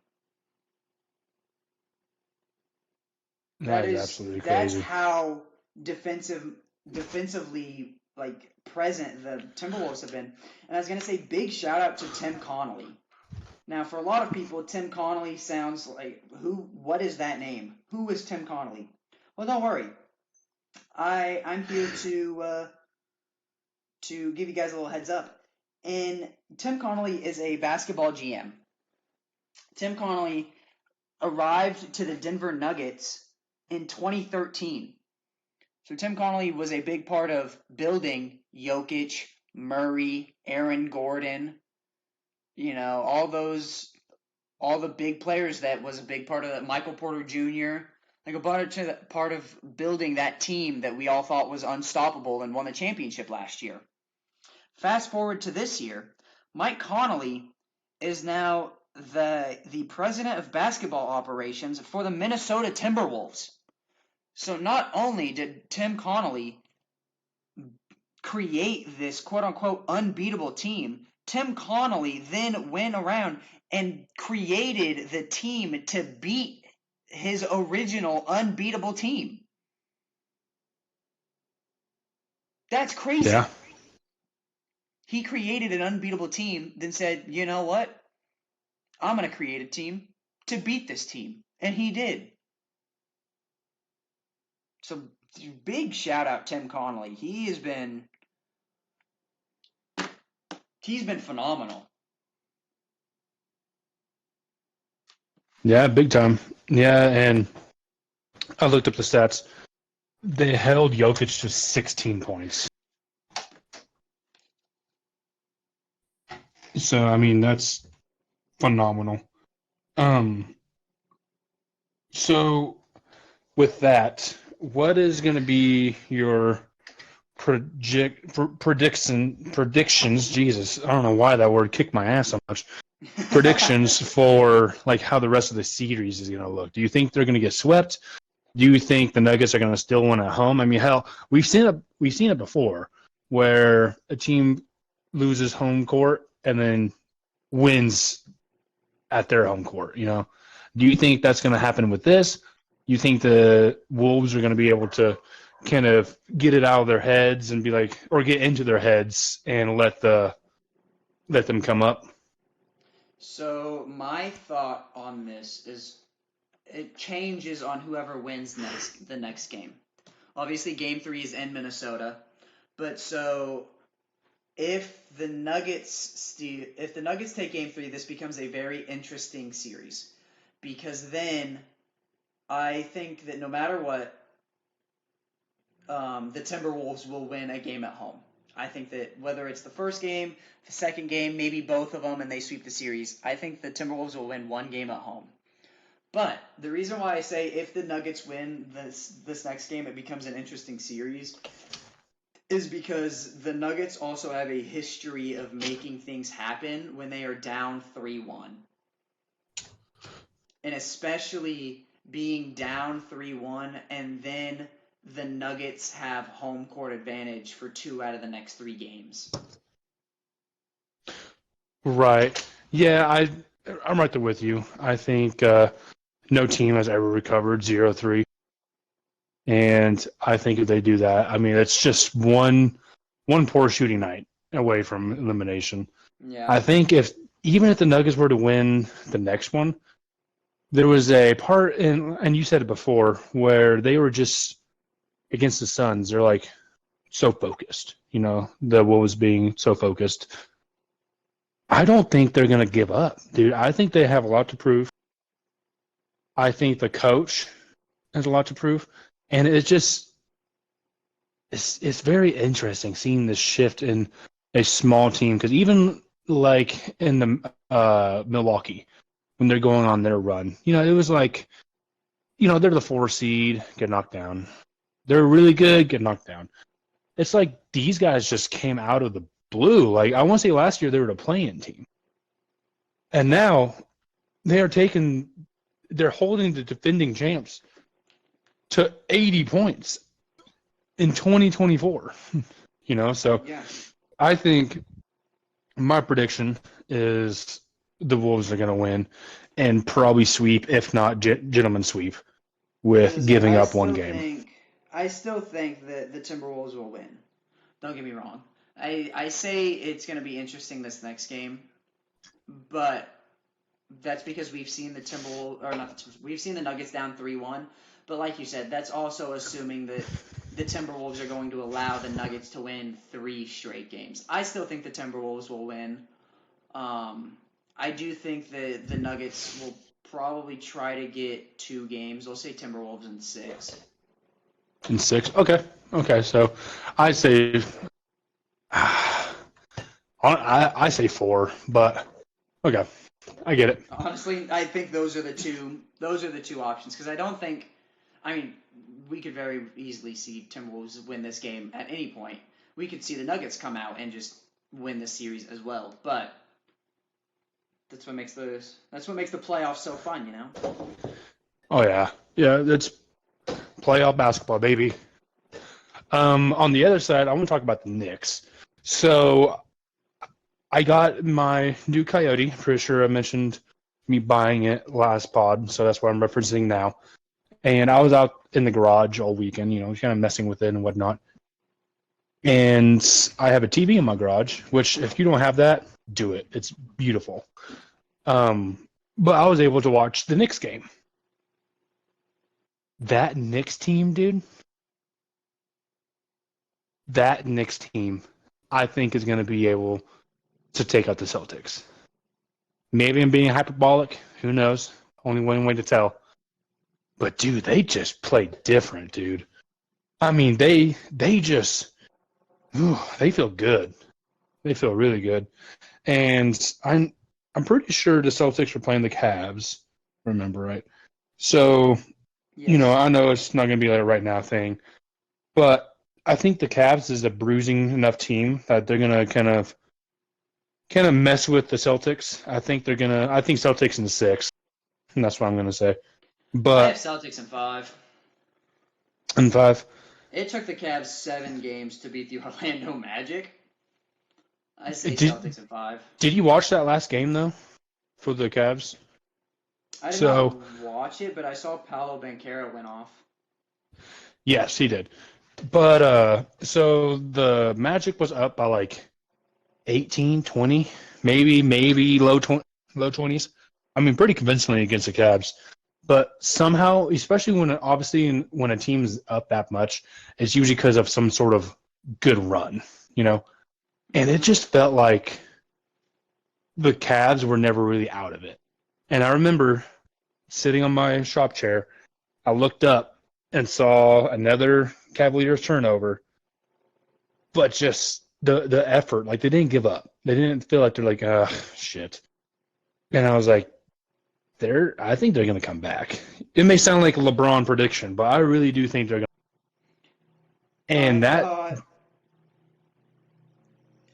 That is absolutely That's crazy. how defensively like present the Timberwolves have been. And I was gonna say big shout out to Tim Connolly. Now, for a lot of people, Tim Connolly sounds like who? What is that name? Who is Tim Connolly? Well, don't worry. I'm here to give you guys a little heads up. And Tim Connolly is a basketball GM. Tim Connolly arrived to the Denver Nuggets in 2013. So Tim Connolly was a big part of building Jokic, Murray, Aaron Gordon, all the big players that was a big part of that, Michael Porter Jr., like a part of building that team that we all thought was unstoppable and won the championship last year. Fast forward to this year, Mike Connolly is now the president of basketball operations for the Minnesota Timberwolves. So not only did Tim Connolly create this quote unquote unbeatable team, Tim Connolly then went around and created the team to beat his original unbeatable team. That's crazy. Yeah. He created an unbeatable team, then said, you know what? I'm going to create a team to beat this team. And he did. So big shout out Tim Connolly. He's been phenomenal. Yeah, big time. Yeah, and I looked up the stats. They held Jokic to 16 points. So, I mean, that's phenomenal. Um, so with that, what is going to be your predictions? Jesus, I don't know why that word kicked my ass so much. Predictions for like how the rest of the series is going to look. Do you think they're going to get swept? Do you think the Nuggets are going to still win at home? I mean, hell, we've seen it before, where a team loses home court and then wins at their home court. Do you think that's going to happen with this? You think the Wolves are going to be able to kind of get it out of their heads and be like, or get into their heads and let them come up? So my thought on this is it changes on whoever wins the next game. Obviously, Game 3 is in Minnesota, but so if the Nuggets take Game 3, this becomes a very interesting series because then I think that no matter what, the Timberwolves will win a game at home. I think that whether it's the first game, the second game, maybe both of them, and they sweep the series, I think the Timberwolves will win one game at home. But the reason why I say if the Nuggets win this next game, it becomes an interesting series, is because the Nuggets also have a history of making things happen when they are down 3-1. And especially being down 3-1 and then the Nuggets have home court advantage for 2 out of the next 3 games. Right. Yeah, I'm right there with you. I think No team has ever recovered 0-3. And I think if they do that, I mean, it's just one poor shooting night away from elimination. Yeah. I think even if the Nuggets were to win the next one, there was a part in, and you said it before, where they were just against the Suns. They're like so focused, the Wolves being so focused. I don't think they're going to give up, dude. I think they have a lot to prove. I think the coach has a lot to prove, and it's very interesting seeing this shift in a small team because even like in the Milwaukee when they're going on their run, it was like they're the 4 seed, get knocked down. They're really good, get knocked down. It's like these guys just came out of the blue. Like I want to say last year they were a play-in team, and now they're holding the defending champs to 80 points in 2024. So Yeah. I think my prediction is the Wolves are going to win and probably sweep, if not gentlemen sweep, As I with said, giving up one game. I still think that the Timberwolves will win. Don't get me wrong. I say it's going to be interesting this next game, but that's because we've seen the Timberwolves, or not the Timberwolves, we've seen the Nuggets down 3-1. But like you said, that's also assuming that the Timberwolves are going to allow the Nuggets to win 3 straight games. I still think the Timberwolves will win. I do think that the Nuggets will probably try to get 2 games. I'll say Timberwolves in 6. In 6? Okay. So I say I say 4, but okay, I get it. Honestly, I think those are the two. Those are the two options because I don't think. I mean, we could very easily see Timberwolves win this game at any point. We could see the Nuggets come out and just win this series as well. But that's what makes the playoffs so fun, you know. Oh yeah. It's playoff basketball, baby. On the other side, I want to talk about the Knicks. So I got my new Coyote. Pretty sure I mentioned me buying it last pod, so that's what I'm referencing now. And I was out in the garage all weekend, kind of messing with it and whatnot. And I have a TV in my garage, which if you don't have that, do it. It's beautiful. But I was able to watch the Knicks game. That Knicks team, dude. That Knicks team, I think, is going to be able to take out the Celtics. Maybe I'm being hyperbolic. Who knows? Only one way to tell. But dude, they just play different, dude. I mean, they just they feel good. They feel really good. And I'm pretty sure the Celtics are playing the Cavs. Remember, right? So Yes. I know it's not going to be like a right now thing, but I think the Cavs is a bruising enough team that they're going to kind of mess with the Celtics. I think Celtics in 6, and that's what I'm going to say. I have But Celtics in 5. in 5, It took the Cavs 7 games to beat the Orlando Magic. I say did Celtics in 5. did you watch that last game though for the Cavs? I did not So watch it, but I saw Paolo Banchero went off. yes, he did. But so the Magic was up by like 18, 20, maybe low 20s. I mean, pretty convincingly against the Cavs. But somehow, especially when a team's up that much, it's usually because of some sort of good run, you know. And it Mm-hmm. just felt like the Cavs were never really out of it. And I remember sitting on my shop chair, I looked up and saw another Cavaliers turnover, but just the effort, like they didn't give up. They didn't feel like they're like, shit. And I was like, I think they're gonna come back. It may sound like a LeBron prediction, but I really do think they're gonna. I And that thought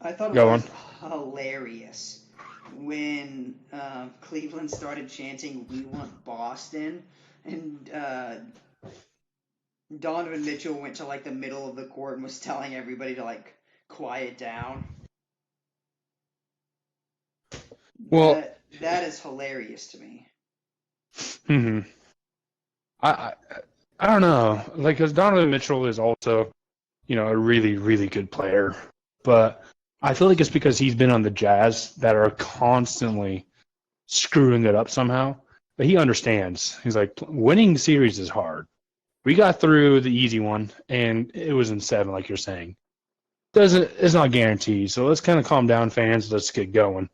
I thought it go on. was hilarious when Cleveland started chanting "We want Boston," and Donovan Mitchell went to like the middle of the court and was telling everybody to like quiet down. Well, That is hilarious to me. hmm I, I I don't know, like because Donovan Mitchell is also a really really good player, but I feel like it's because he's been on the Jazz that are constantly screwing it up somehow. But he understands. He's like, winning series is hard. We got through the easy one, and it was in 7, like you're saying. Doesn't It's not guaranteed. So let's kind of calm down, fans. Let's get going.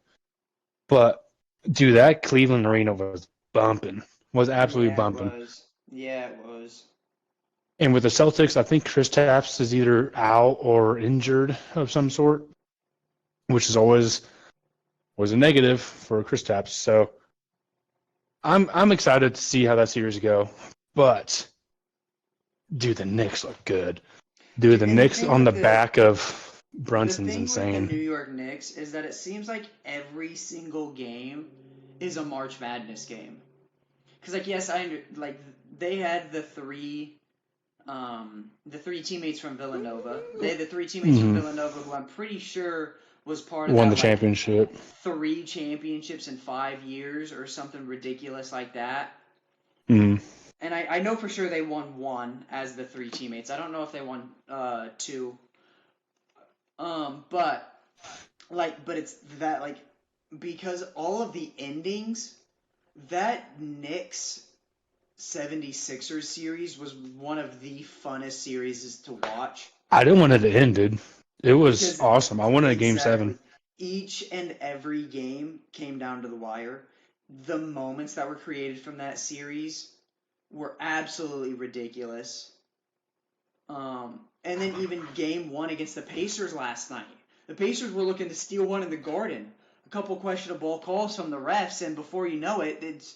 But dude, that Cleveland arena was bumping. Was absolutely Yeah, it bumping. was. Yeah, it was. And with the Celtics, I think Chris Tapps is either out or injured of some sort, which is always was a negative for Chris Tapps. So I'm excited to see how that series go. But dude, the Knicks look good. Dude, Dude, the and the Knicks thing on with the back of Brunson's the New insane. York Knicks is that it seems like every single game is a March Madness game. Because like yes, like they had the three teammates from Villanova. They had the three teammates from Hmm. Villanova who I'm pretty sure was part of Won the that like championship. 3 championships in 5 years or something ridiculous like that. Hmm. And I know for sure they won one as the three teammates. I don't know if they won two. But but it's that like because all of the endings, that Knicks 76ers series was one of the funnest series to watch I didn't want it to end, dude. It was because awesome. I wanted a game exactly 7. each and every game came down to the wire. The moments that were created from that series were absolutely ridiculous. And then even game one against the Pacers last night. The Pacers were looking to steal one in the Garden. A couple questionable calls from the refs, and before you know it, it's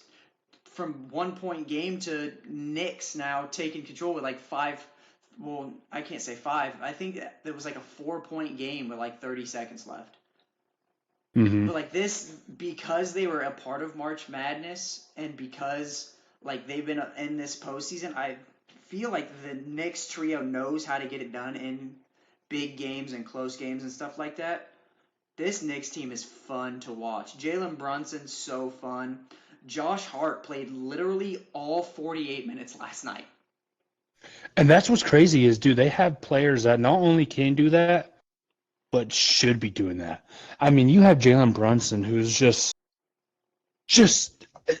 from 1 point game to Knicks now taking control with like five. Well, I can't say five. I think it was like a 4 point game with like 30 seconds left. Hmm. But like this, because they were a part of March Madness, and because like they've been in this postseason, I feel like the Knicks trio knows how to get it done in big games and close games and stuff like that. This Knicks team is fun to watch. Jalen Brunson's so fun. Josh Hart played literally all 48 minutes last night. And that's what's crazy is, dude, they have players that not only can do that, but should be doing that. I mean, you have Jalen Brunson, who's just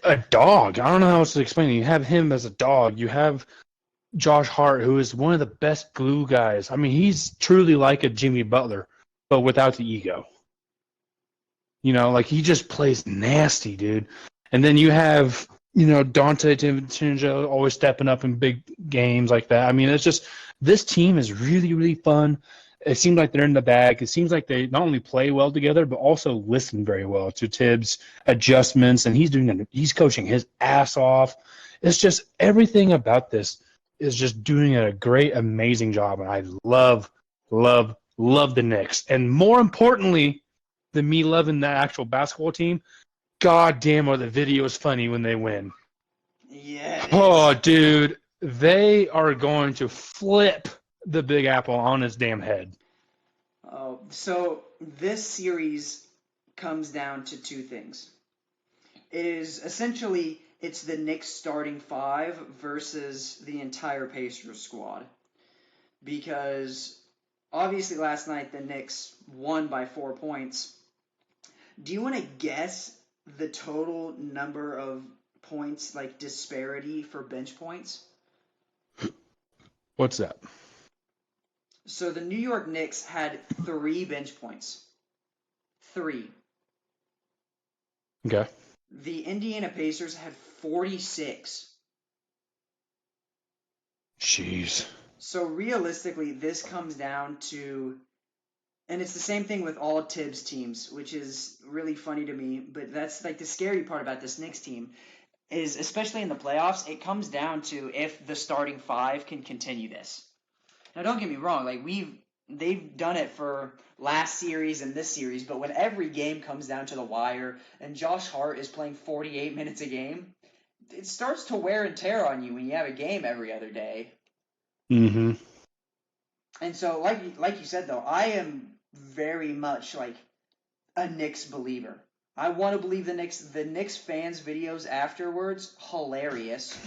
a dog. I don't know how else to explain it. You have him as a dog. You have Josh Hart, who is one of the best glue guys. I mean, he's truly like a Jimmy Butler, but without the ego. Like he just plays nasty, dude. And then you have, Dante DiVincenzo always stepping up in big games like that. I mean, it's just this team is really, really fun. It seems like they're in the bag. It seems like they not only play well together, but also listen very well to Tibbs' adjustments, and he's coaching his ass off. It's just everything about this is just doing a great, amazing job, and I love, love, love the Knicks. And more importantly than me loving that actual basketball team, god damn are the videos funny when they win. Yeah, it Oh, is. dude, they are going to flip the Big Apple on his damn head. So this series comes down to two things. It is essentially it's the Knicks starting five versus the entire Pacers squad because obviously last night the Knicks won by 4 points. Do you want to guess the total number of points, like disparity for bench points? What's that? So the New York Knicks had 3 bench points. Three. Okay. The Indiana Pacers had 46. Jeez. So realistically, this comes down to, and it's the same thing with all Tibbs teams, which is really funny to me. But that's like the scary part about this Knicks team is, especially in the playoffs, it comes down to if the starting five can continue this. Now, don't get me wrong, like they've done it for last series and this series, but when every game comes down to the wire and Josh Hart is playing 48 minutes a game, it starts to wear and tear on you when you have a game every other day. Mm-hmm. And so, like you said though, I am very much like a Knicks believer. I want to believe the Knicks. The Knicks fans' videos afterwards hilarious.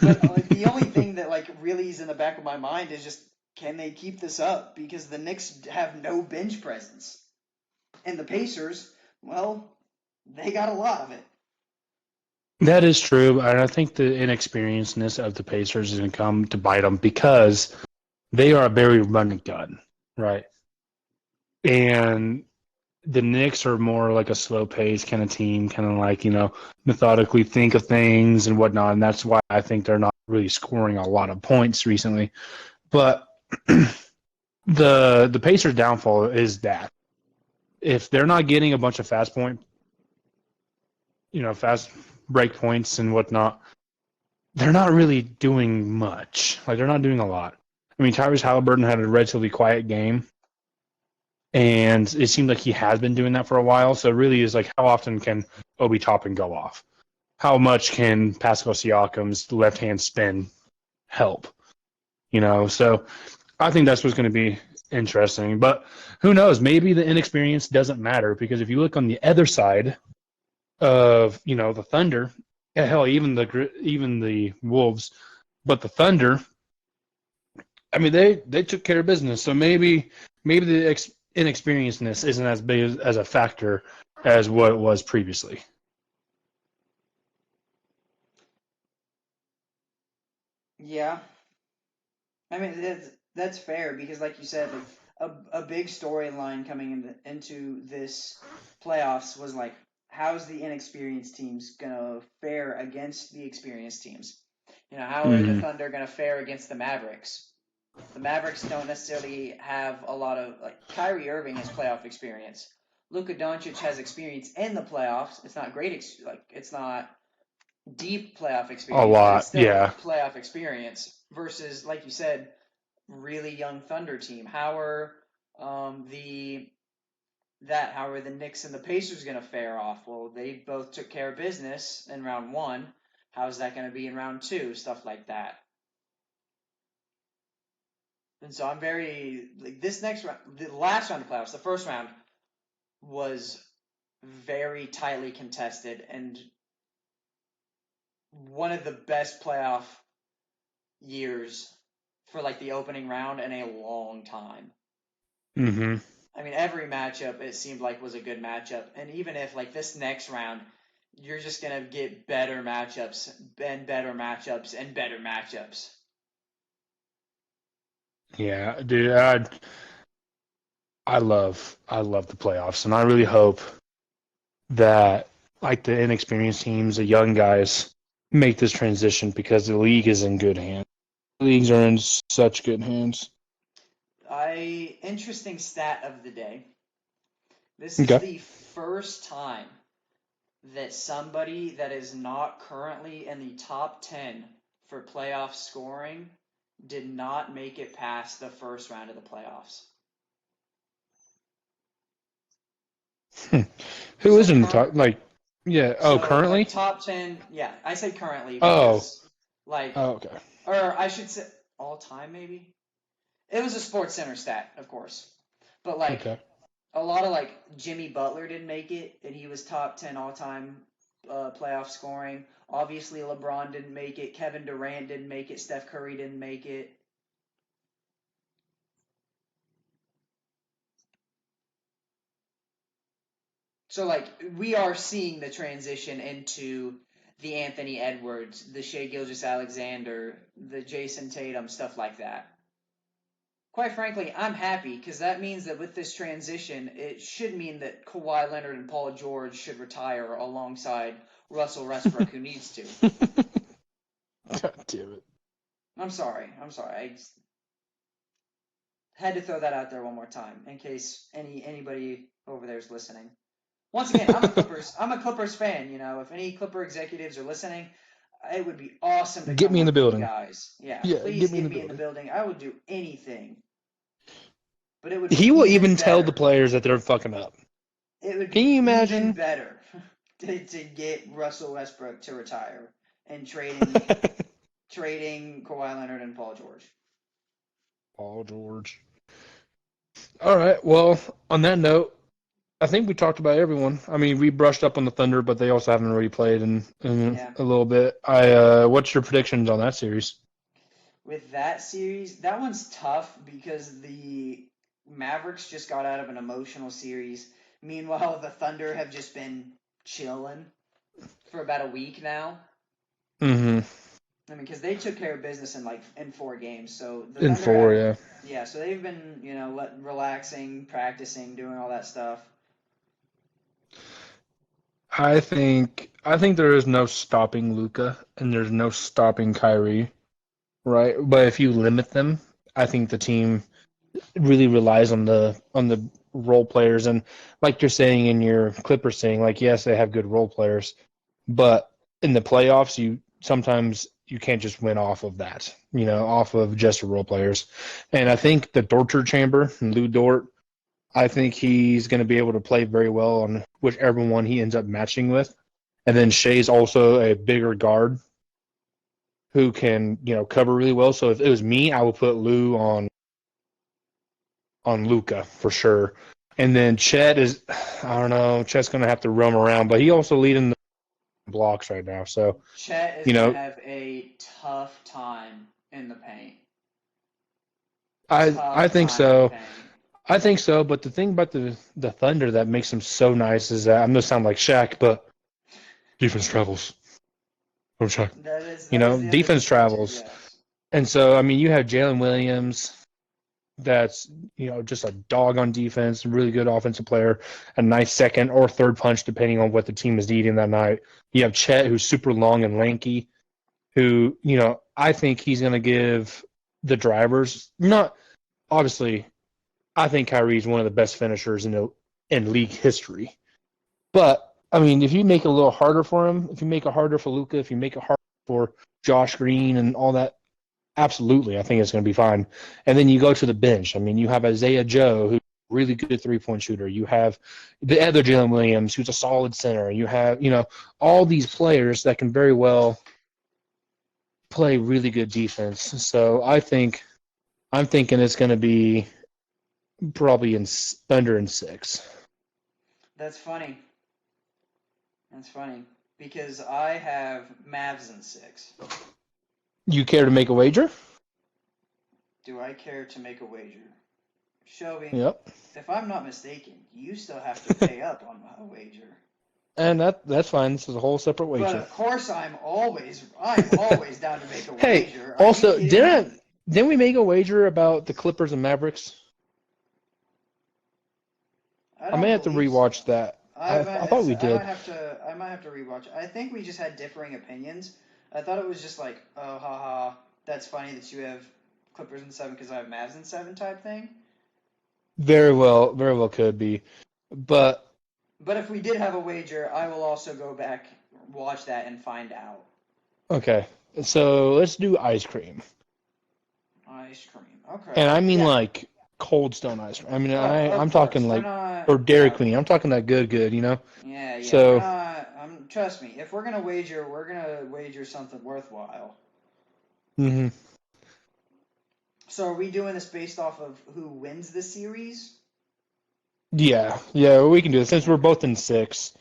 But the only thing that like really is in the back of my mind is just can they keep this up? Because the Knicks have no bench presence, and the Pacers, well, they got a lot of it. That is true, and I think the inexperiencedness of the Pacers is going to come to bite them because they are a very run and gun, right? And the Knicks are more like a slow pace kind of team, kind of like, methodically think of things and whatnot. And that's why I think they're not really scoring a lot of points recently. But the Pacers' downfall is that if they're not getting a bunch of fast break points and whatnot, they're not really doing much. Like, they're not doing a lot. I mean, Tyrese Halliburton had a relatively quiet game, and it seemed like he has been doing that for a while. So it really is like, how often can Obi Toppin go off? How much can Pascal Siakam's left-hand spin help? So I think that's what's going to be interesting. But who knows? Maybe the inexperience doesn't matter, because if you look on the other side of the Thunder, hell, even the Wolves, but the Thunder, I mean, they took care of business. So maybe the inexperiencedness isn't as big as a factor as what it was previously. Yeah, I mean that's fair because, like you said, like a big storyline coming into this playoffs was like, how's the inexperienced teams gonna fare against the experienced teams? How are the Mm-hmm. Thunder gonna fare against the Mavericks? The Mavericks don't necessarily have a lot of like Kyrie Irving has playoff experience. Luka Doncic has experience in the playoffs. It's not great, like it's not deep playoff A experience, but it's lot, still yeah. playoff experience versus, like you said, really young Thunder team. How are the Knicks and the Pacers going to fare off? Well, they both took care of business in round one. How's that going to be in round two? Stuff like that. And so I'm very like this next round, the last round of playoffs, the first round was very tightly contested and one of the best playoff years for like the opening round in a long time. Mm-hmm. I mean, every matchup it seemed like was a good matchup, and even if like this next round, you're just gonna get better matchups and better matchups and better matchups. Yeah, dude, I love the playoffs, and I really hope that, like, the inexperienced teams, the young guys, make this transition, because the league is in good hands. The leagues are in such good hands. Interesting stat of the day. This is Okay. the first time that somebody that is not currently in the top 10 for playoff scoring did not make it past the first round of the playoffs. Who So is in the current top? Like, yeah. Oh, So like currently? top 10, yeah, I say currently Oh. because like Oh, okay. or I should say all time maybe. It was a Sports Center stat, of course. But like Okay. a lot of like Jimmy Butler didn't make it and he was top 10 all-time playoff scoring. Obviously LeBron didn't make it, Kevin Durant didn't make it, Steph Curry didn't make it. So like we are seeing the transition into the Anthony Edwards, the Shea Gilgeous-Alexander, the Jason Tatum, stuff like that. Quite frankly, I'm happy because that means that with this transition, it should mean that Kawhi Leonard and Paul George should retire alongside Russell Westbrook, who needs to. God damn it. I'm sorry. I'm sorry. I had to throw that out there one more time in case anybody over there is listening. Once again, I'm a Clippers fan. If any Clipper executives are listening, it would be awesome to Get come me in the work for you building. guys. Yeah, Yeah, please get me in get the me in the building. building. I would do anything, but it would be He will even even tell the better. players that they're fucking up. It would Can be you even imagine? better to get Russell Westbrook to retire and trading Kawhi Leonard and Paul George. Paul George. All right. Well, on that note, I think we talked about everyone. I mean, we brushed up on the Thunder, but they also haven't really played in Yeah. a little bit. What's your predictions on that series? With that series, that one's tough because the Mavericks just got out of an emotional series. Meanwhile, the Thunder have just been chilling for about a week now. Mm-hmm. I mean, because they took care of business in 4 games. So the In Thunder four, have, yeah. yeah. So they've been, relaxing, practicing, doing all that stuff. I think there is no stopping Luca and there's no stopping Kyrie, right? But if you limit them, I think the team really relies on the role players and like you're saying in your Clippers saying, like yes, they have good role players, but in the playoffs you sometimes you can't just win off of that, off of just role players. And I think the torture chamber, Lou Dort, I think he's going to be able to play very well on whichever one he ends up matching with. And then Shea's also a bigger guard who can, cover really well. So if it was me, I would put Lou on Luca for sure. And then Chet is, I don't know, Chet's going to have to roam around, but he also leading the blocks right now. So, Chet is you going to know, have a tough time in the paint. I Tough think time in the so. paint. I think so. But the thing about the Thunder that makes them so nice is that I'm going to sound like Shaq, but defense travels. I'm Shaq. That is the Defense undisputed truth. travels. Yes. And so, I mean, you have Jalen Williams, that's just a dog on defense, really good offensive player, a nice second or third punch depending on what the team is needing that night. You have Chet, who's super long and lanky, who I think he's going to give the drivers. Not obviously, I think Kyrie's one of the best finishers in league history. But I mean, if you make it a little harder for him, if you make it harder for Luka, if you make it harder for Josh Green and all that, absolutely, I think it's going to be fine. And then you go to the bench. I mean, you have Isaiah Joe, who's a really good three-point shooter. You have the other Jalen Williams, who's a solid center. You have, all these players that can very well play really good defense. So I'm thinking it's going to be probably in Thunder in 6. That's funny. That's funny because I have Mavs in 6. You care to make a wager? Do I care to make a wager? Shelby, Yep. if I'm not mistaken, you still have to pay up on a wager. And that's fine. This is a whole separate But wager. of course, I'm always down to make a Hey, wager. Are you also, kidding me? didn't we make a wager about the Clippers and Mavericks? I I may don't have to believe so. rewatch that. I thought we I might did. have to rewatch. I think we just had differing opinions. I thought it was just like, oh, haha, that's funny that you have Clippers in 7 because I have Mavs in 7 type thing. Very well could be. But But if we did have a wager, I will also go back, watch that, and find out. okay. So let's do ice cream. Ice cream. Okay. And I mean Yeah. like Cold Stone ice cream. I mean Of I'm talking course. We're like not. or Dairy Yeah. Queen. I'm talking that good. Yeah. Yeah. We're So, not. Trust me. If we're gonna wager, we're gonna wager something worthwhile. mhm. So are we doing this based off of who wins the series? Yeah, we can do it since we're Okay. both in 6.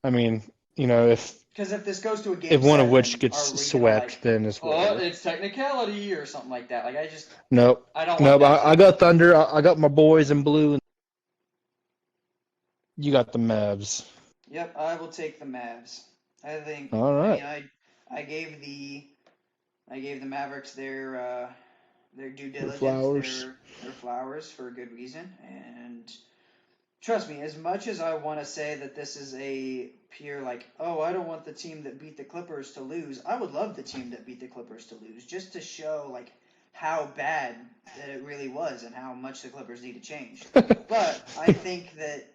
I mean, if Because if this goes to a if game one of which seven, gets are we gonna swept, then it's oh, whatever. it's technicality or something like that? Like Nope. I don't want Nope. that I to. got Thunder. I got my boys in blue, and you got the Mavs. Yep, I will take the Mavs. I think. All I right. mean, I gave the Mavericks their due Your diligence, flowers. their flowers for a good reason. And trust me, as much as I want to say that this is a pure like, oh, I don't want the team that beat the Clippers to lose. I would love the team that beat the Clippers to lose, just to show like how bad that it really was and how much the Clippers need to change. But I think that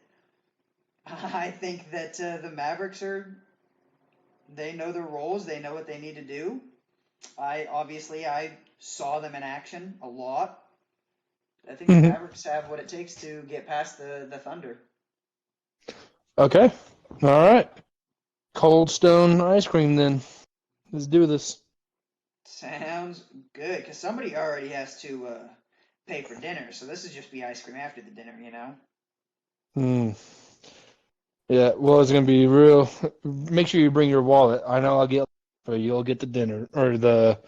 the Mavericks they know their roles, they know what they need to do. I saw them in action a lot. I think the Mhm. Mavericks have what it takes to get past the Thunder. Okay. All right. Cold Stone ice cream. Then let's do this. Sounds good, because somebody already has to pay for dinner, so this would just be ice cream after the dinner. Mm. Yeah, well, it's gonna be real. Make sure you bring your wallet. I know I'll get, but you'll get the dinner or the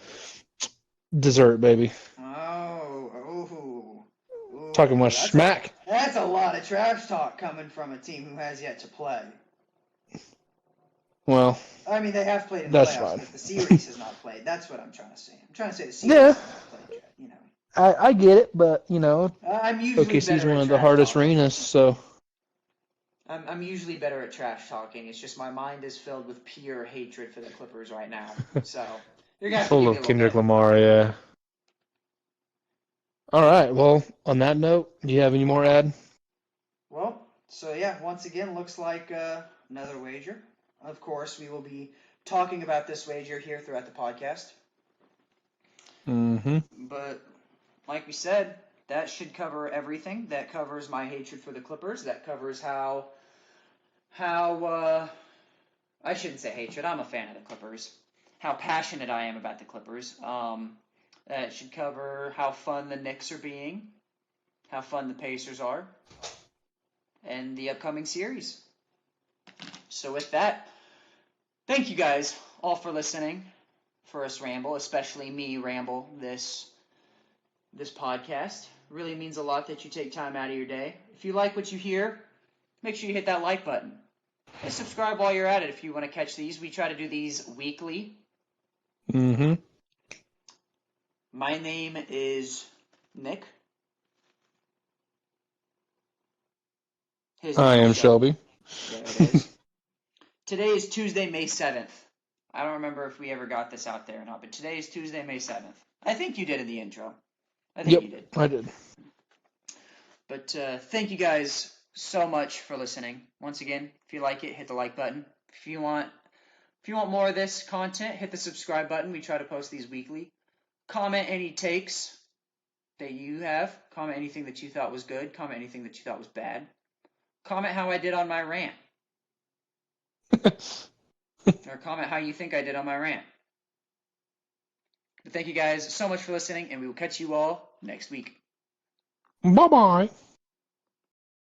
dessert, baby. Talking Ooh, much smack. that's a lot of trash talk coming from a team who has yet to play. Well, I mean, they have played in the that's playoffs, fine. but the series has not played. That's what I'm trying to say. I'm trying to say the series Yeah, has not played yet. You know, I get it, but I'm usually OKC is better one at of the trash hardest talking. arenas, so I'm usually better at trash talking. It's just my mind is filled with pure hatred for the Clippers right now. So you're gonna have to full give me a of little Kendrick bit. Lamar. Yeah. All right. Well, on that note, do you have any more ad? Well, so yeah, once again, looks like another wager. Of course, we will be talking about this wager here throughout the podcast. Mm-hmm. But like we said, that should cover everything. That covers my hatred for the Clippers. That covers how I shouldn't say hatred. I'm a fan of the Clippers. How passionate I am about the Clippers. That should cover how fun the Knicks are being, how fun the Pacers are, and the upcoming series. So with that, thank you guys all for listening for us ramble, especially me ramble this podcast. It really means a lot that you take time out of your day. If you like what you hear, make sure you hit that like button. And subscribe while you're at it if you want to catch these. We try to do these weekly. Mm-hmm. My name is Nick. His I name is am Shelby. Shelby. There it is. Today is Tuesday, May 7th. I don't remember if we ever got this out there or not, but today is Tuesday, May 7th. I think you did in the intro. I think Yep, you did. I did. But thank you guys so much for listening. Once again, if you like it, hit the like button. If you want more of this content, hit the subscribe button. We try to post these weekly. Comment any takes that you have. Comment anything that you thought was good. Comment anything that you thought was bad. Comment how I did on my rant. Or comment how you think I did on my rant. But thank you guys so much for listening, and we will catch you all next week. Bye-bye.